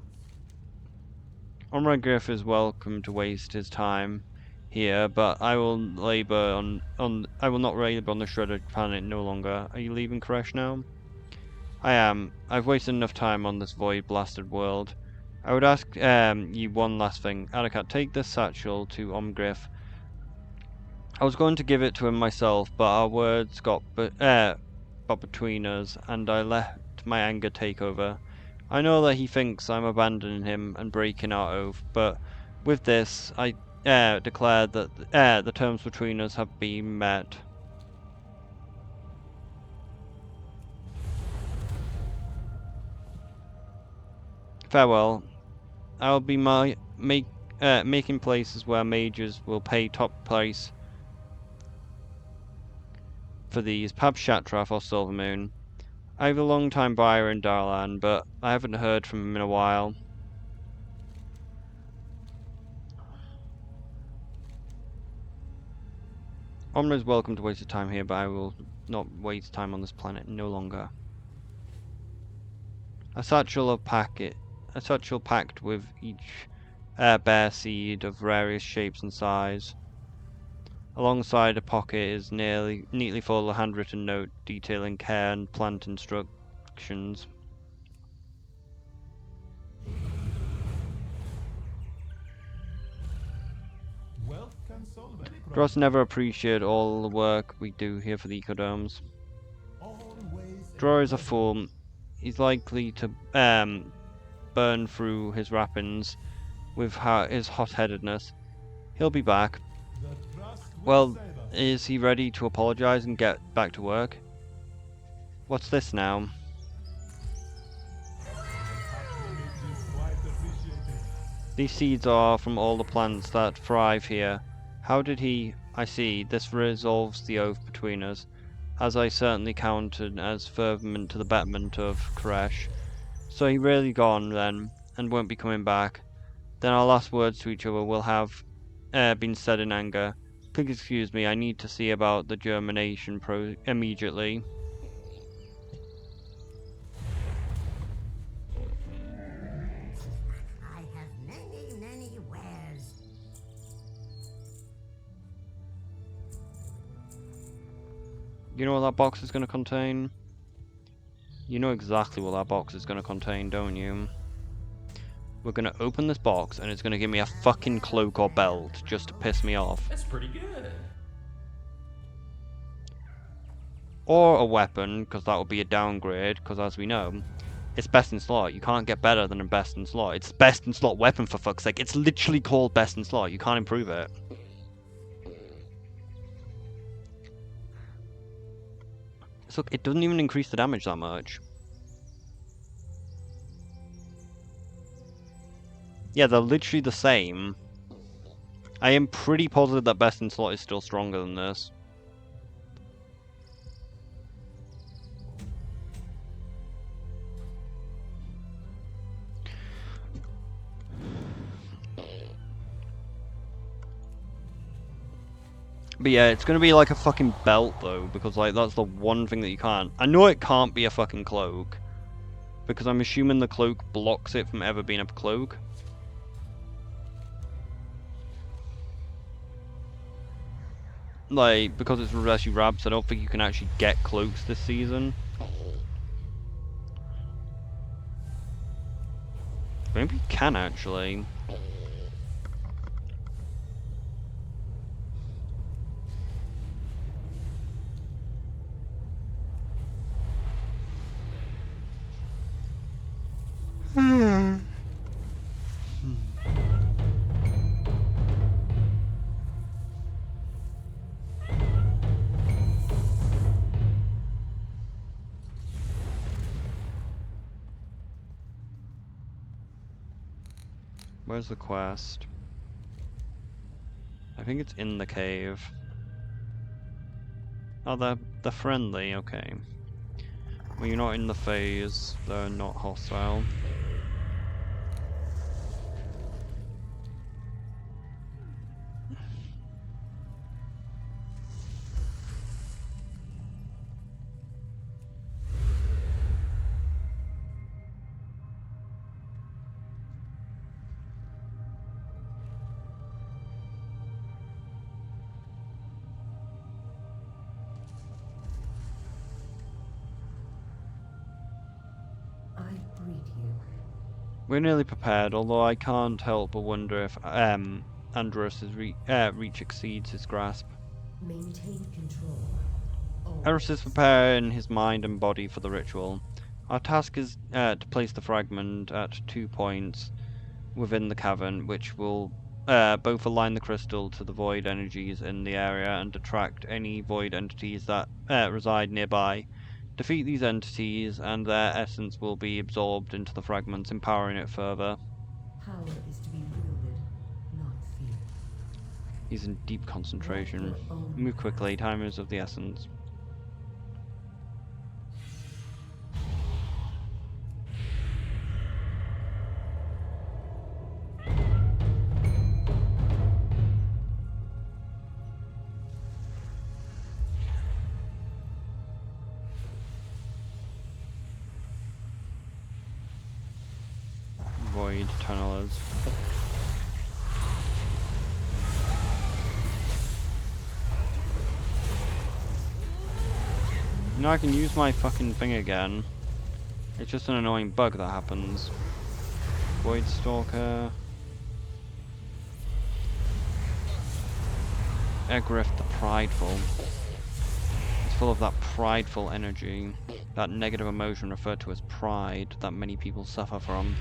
[SPEAKER 1] Omra Griff is welcome to waste his time here, but I will not labor on the shredded planet no longer. Are you leaving Koresh now? I am. I've wasted enough time on this void blasted world. I would ask you one last thing. Alakat, take this satchel to Omgriff. I was going to give it to him myself, but our words got between us, and I let my anger take over. I know that he thinks I'm abandoning him and breaking our oath, but with this, I declare that the terms between us have been met. Farewell. I'll be making places where mages will pay top price for these, perhaps Shatrath or Silvermoon. I have a long time buyer in Darlan, but I haven't heard from him in a while. Omra is welcome to waste his time here, but I will not waste time on this planet no longer. A satchel packed with each bare seed of various shapes and size. Alongside a pocket is neatly full of a handwritten note detailing care and plant instructions.
[SPEAKER 2] Wealth can solve any problem.
[SPEAKER 1] Dross never appreciated all the work we do here for the Ecodomes.
[SPEAKER 2] Always
[SPEAKER 1] Draw is a fool. He's likely to burn through his wrappings with his hot-headedness. He'll be back.
[SPEAKER 2] the trust will
[SPEAKER 1] Well,
[SPEAKER 2] save us.
[SPEAKER 1] is he ready to apologize and get back to work? What's this now?
[SPEAKER 2] Patronage is quite appreciated.
[SPEAKER 1] These seeds are from all the plants that thrive here. How did he... I see, this resolves the oath between us, as I certainly counted as fervent to the betterment of Koresh. So he really gone then, and won't be coming back. Then our last words to each other will have been said in anger. Please excuse me, I need to see about the germination immediately.
[SPEAKER 8] I have many wares.
[SPEAKER 1] You know what that box is going to contain? You know exactly what that box is going to contain, don't you? We're going to open this box and it's going to give me a fucking cloak or belt just to piss me off.
[SPEAKER 9] That's pretty good.
[SPEAKER 1] or a weapon, because that would be a downgrade, because as we know, it's best in slot. You can't get better than a best in slot. It's best in slot weapon, for fuck's sake. It's literally called best in slot. You can't improve it. So it doesn't even increase the damage that much. Yeah, they're literally the same. I am pretty positive that best in slot is still stronger than this. But yeah, it's gonna be like a fucking belt though, because like that's the one thing that you can't. I know it can't be a fucking cloak, because I'm assuming the cloak blocks it from ever being a cloak. Like, because it's reverse you rabs, I don't think you can actually get cloaks this season. Maybe you can actually. Where's the quest? I think it's in the cave. Oh, they're friendly, okay. Well, you're not in the phase, they're not hostile.
[SPEAKER 4] I greet you.
[SPEAKER 1] We're nearly prepared, although I can't help but wonder if Andros' reach exceeds his grasp.
[SPEAKER 4] Maintain control.
[SPEAKER 1] Eros is preparing his mind and body for the ritual. Our task is to place the fragment at 2 points within the cavern, which will both align the crystal to the void energies in the area and attract any void entities that reside nearby. Defeat these entities, and their essence will be absorbed into the fragments, empowering it further.
[SPEAKER 4] Power is to be wielded, not feared.
[SPEAKER 1] He's in deep concentration.
[SPEAKER 4] Walk your own
[SPEAKER 1] Move
[SPEAKER 4] path.
[SPEAKER 1] quickly, time is of the essence. Void tunnelers. You know, I can use my fucking thing again. It's just an annoying bug that happens. Void Stalker. Egriff the Prideful. It's full of that prideful energy. That negative emotion referred to as pride that many people suffer from.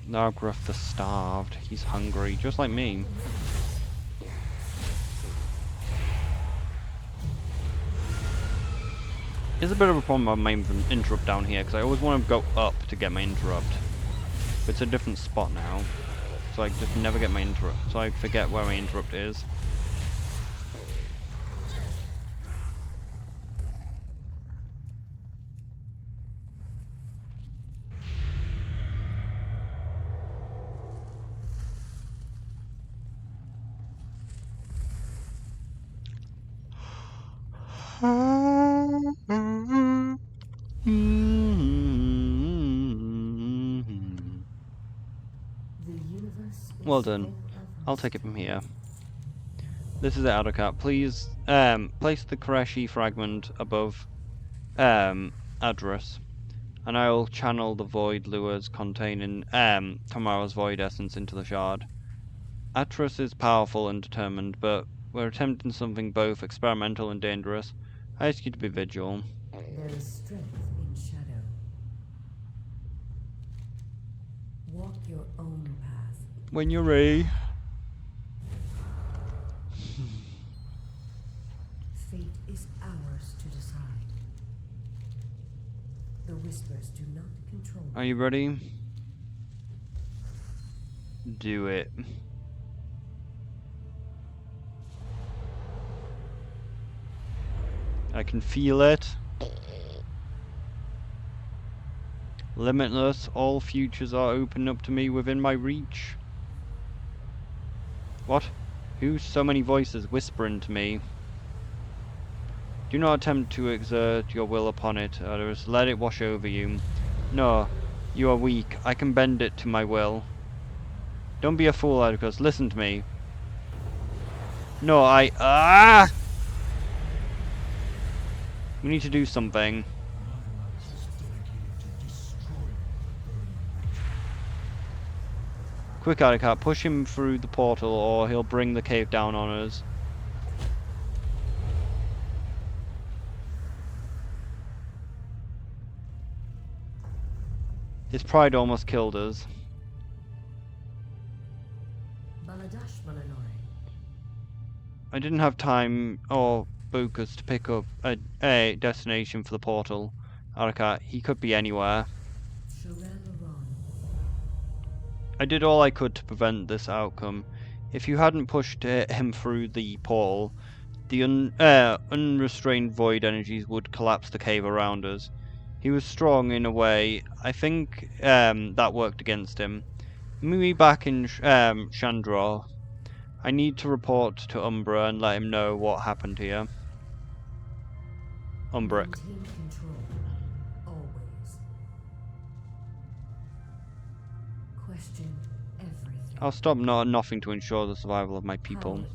[SPEAKER 1] Nargruff the Starved. He's hungry, just like me. It's a bit of a problem with my interrupt down here, because I always want to go up to get my interrupt. But it's a different spot now. So I just never get my interrupt. So I forget where my interrupt is. Well done. I'll take it from here. This is it, Advocat. Please, place the Koreshi fragment above, Adrus, and I'll channel the void lures containing, tomorrow's void essence into the shard. Atros is powerful and determined, but we're attempting something both experimental and dangerous. I ask you to be vigilant.
[SPEAKER 4] There is strength in shadow. Walk your own path.
[SPEAKER 1] When you're ready.
[SPEAKER 6] Fate is ours to decide. The whispers do not control.
[SPEAKER 1] Are you ready? Do it. I can feel it. Limitless, all futures are open up to me within my reach. What? Who? So many voices whispering to me. Do not attempt to exert your will upon it, or just let it wash over you. No, you are weak. I can bend it to my will. Don't be a fool, Atticus. Listen to me. No, we need to do something. Quick, Atticus, push him through the portal or he'll bring the cave down on us. His pride almost killed us.
[SPEAKER 6] Baladash Malanore.
[SPEAKER 1] I didn't have time or focus to pick up a destination for the portal. Atticus, he could be anywhere. I did all I could to prevent this outcome. If you hadn't pushed him through the portal, the unrestrained void energies would collapse the cave around us. He was strong in a way. I think that worked against him. Meet me back in Chandra. I need to report to Umbra and let him know what happened here. Umbric.
[SPEAKER 6] Maintain control. Always. Question everything.
[SPEAKER 1] I'll stop nothing to ensure the survival of my people.
[SPEAKER 6] Power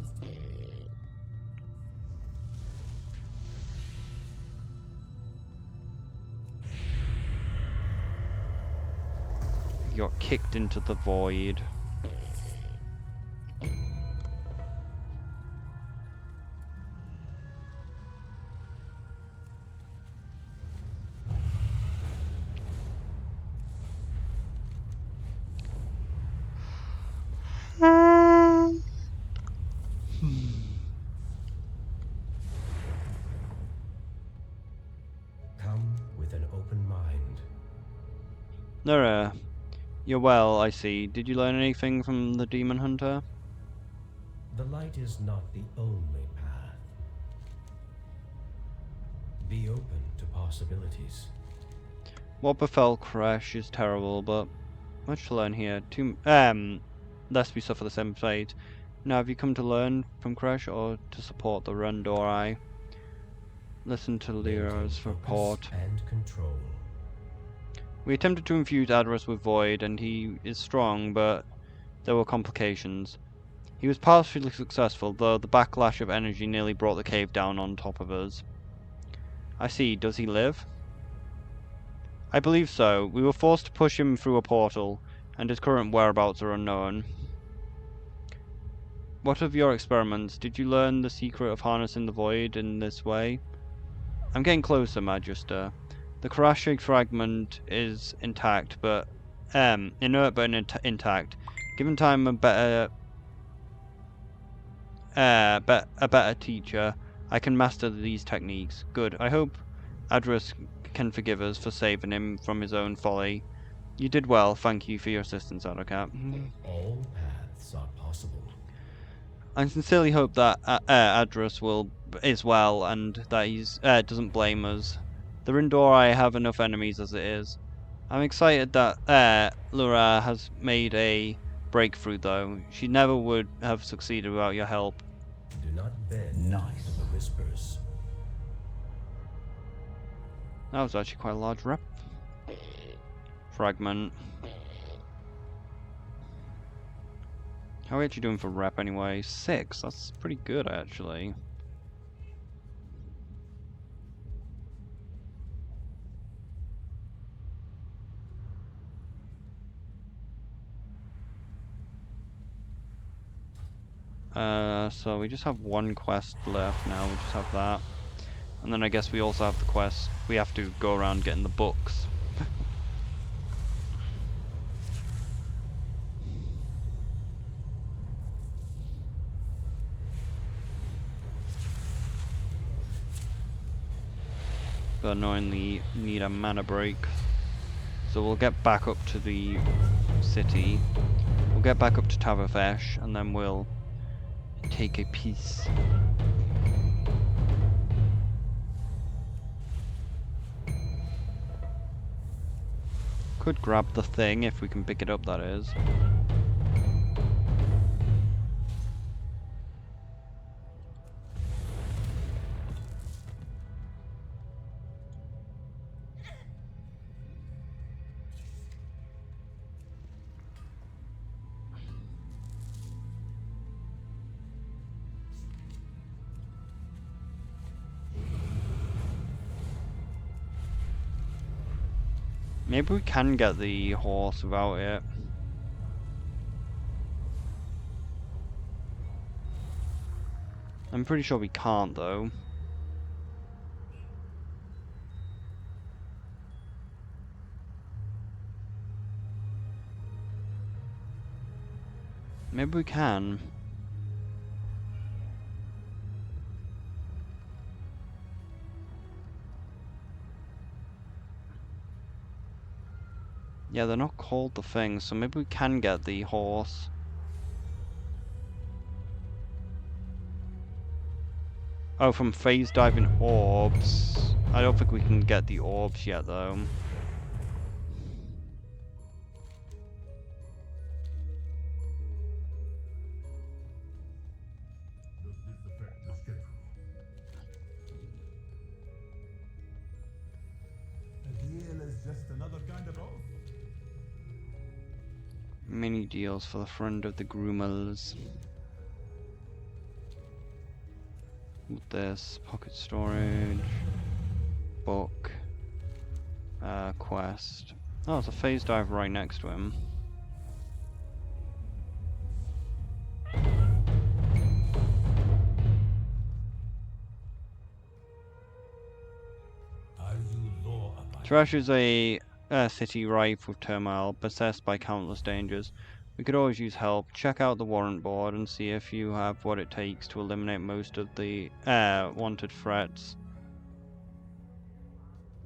[SPEAKER 6] is
[SPEAKER 1] You're kicked into the void.
[SPEAKER 2] Come with an open mind.
[SPEAKER 1] Nora, you're well, I see. Did you learn anything from the demon hunter?
[SPEAKER 2] The light is not the only path. Be open to possibilities.
[SPEAKER 1] What befell Crash is terrible, but much to learn here. Lest we suffer the same fate. Now, have you come to learn from Crash or to support the Rundorai? Listen to Lyra's report.
[SPEAKER 2] Focus and control.
[SPEAKER 1] We attempted to infuse Adrus with Void, and he is strong, but there were complications. He was partially successful, though the backlash of energy nearly brought the cave down on top of us. I see. Does he live? I believe so. We were forced to push him through a portal, and his current whereabouts are unknown. What of your experiments? Did you learn the secret of harnessing the void in this way? I'm getting closer, Magister. The Karashi fragment is intact, but inert but intact. Given time, a better teacher, I can master these techniques. Good. I hope Adrus can forgive us for saving him from his own folly. You did well. Thank you for your assistance, Autocat.
[SPEAKER 2] All paths are possible.
[SPEAKER 1] I sincerely hope that Adrus is well and that he doesn't blame us. The Rindori have enough enemies as it is. I'm excited that Lyra has made a breakthrough, though. She never would have succeeded without your help.
[SPEAKER 2] Do not bend to the whispers.
[SPEAKER 1] That was actually quite a large fragment. How are we actually doing for rep anyway? 6. That's pretty good actually. So we just have one quest left now. We just have that. And then I guess we also have the quest. We have to go around getting the books. But annoyingly need a mana break. So we'll get back up to the city. We'll get back up to Tavavesh and then we'll take a piece. Could grab the thing if we can pick it up, that is. Maybe we can get the horse without it. I'm pretty sure we can't though. Maybe we can. Yeah, they're not called the thing, so maybe we can get the horse. Oh, from phase diving orbs. I don't think we can get the orbs yet though.
[SPEAKER 2] Does this affect the schedule? A deal is just another kind of oath.
[SPEAKER 1] Mini deals for the friend of the groomers. With this pocket storage, book, quest. Oh, there's a phase dive right next to him.
[SPEAKER 2] Are you law-abiding?
[SPEAKER 1] Trash is a city rife with turmoil, beset by countless dangers. We could always use help. Check out the warrant board and see if you have what it takes to eliminate most of the wanted threats.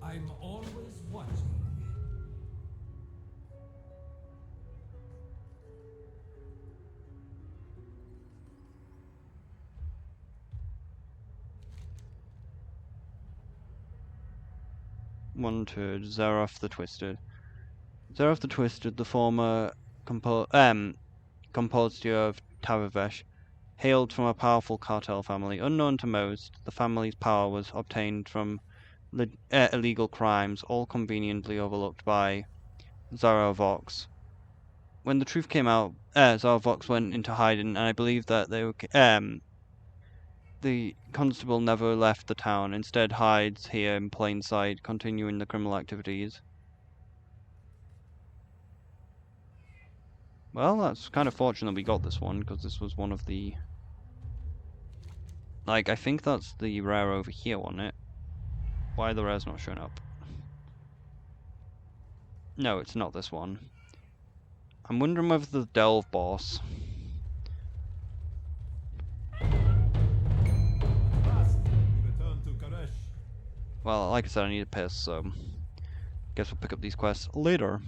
[SPEAKER 7] I'm always watching.
[SPEAKER 1] Wanted Xerath the Twisted. Xerath the Twisted, the former compositor of Tavavesh, hailed from a powerful cartel family. Unknown to most, the family's power was obtained from illegal crimes, all conveniently overlooked by Zaravox. When the truth came out, Zaravox went into hiding, and I believe that the constable never left the town, instead hides here in plain sight, continuing the criminal activities. Well, that's kind of fortunate we got this one, because this was one of the... Like, I think that's the rare over here, wasn't it? Why are the rares not showing up? No, it's not this one. I'm wondering whether the Delve boss...
[SPEAKER 2] At last, we return to Karesh.
[SPEAKER 1] Well, like I said, I need a piss, so... Guess we'll pick up these quests later.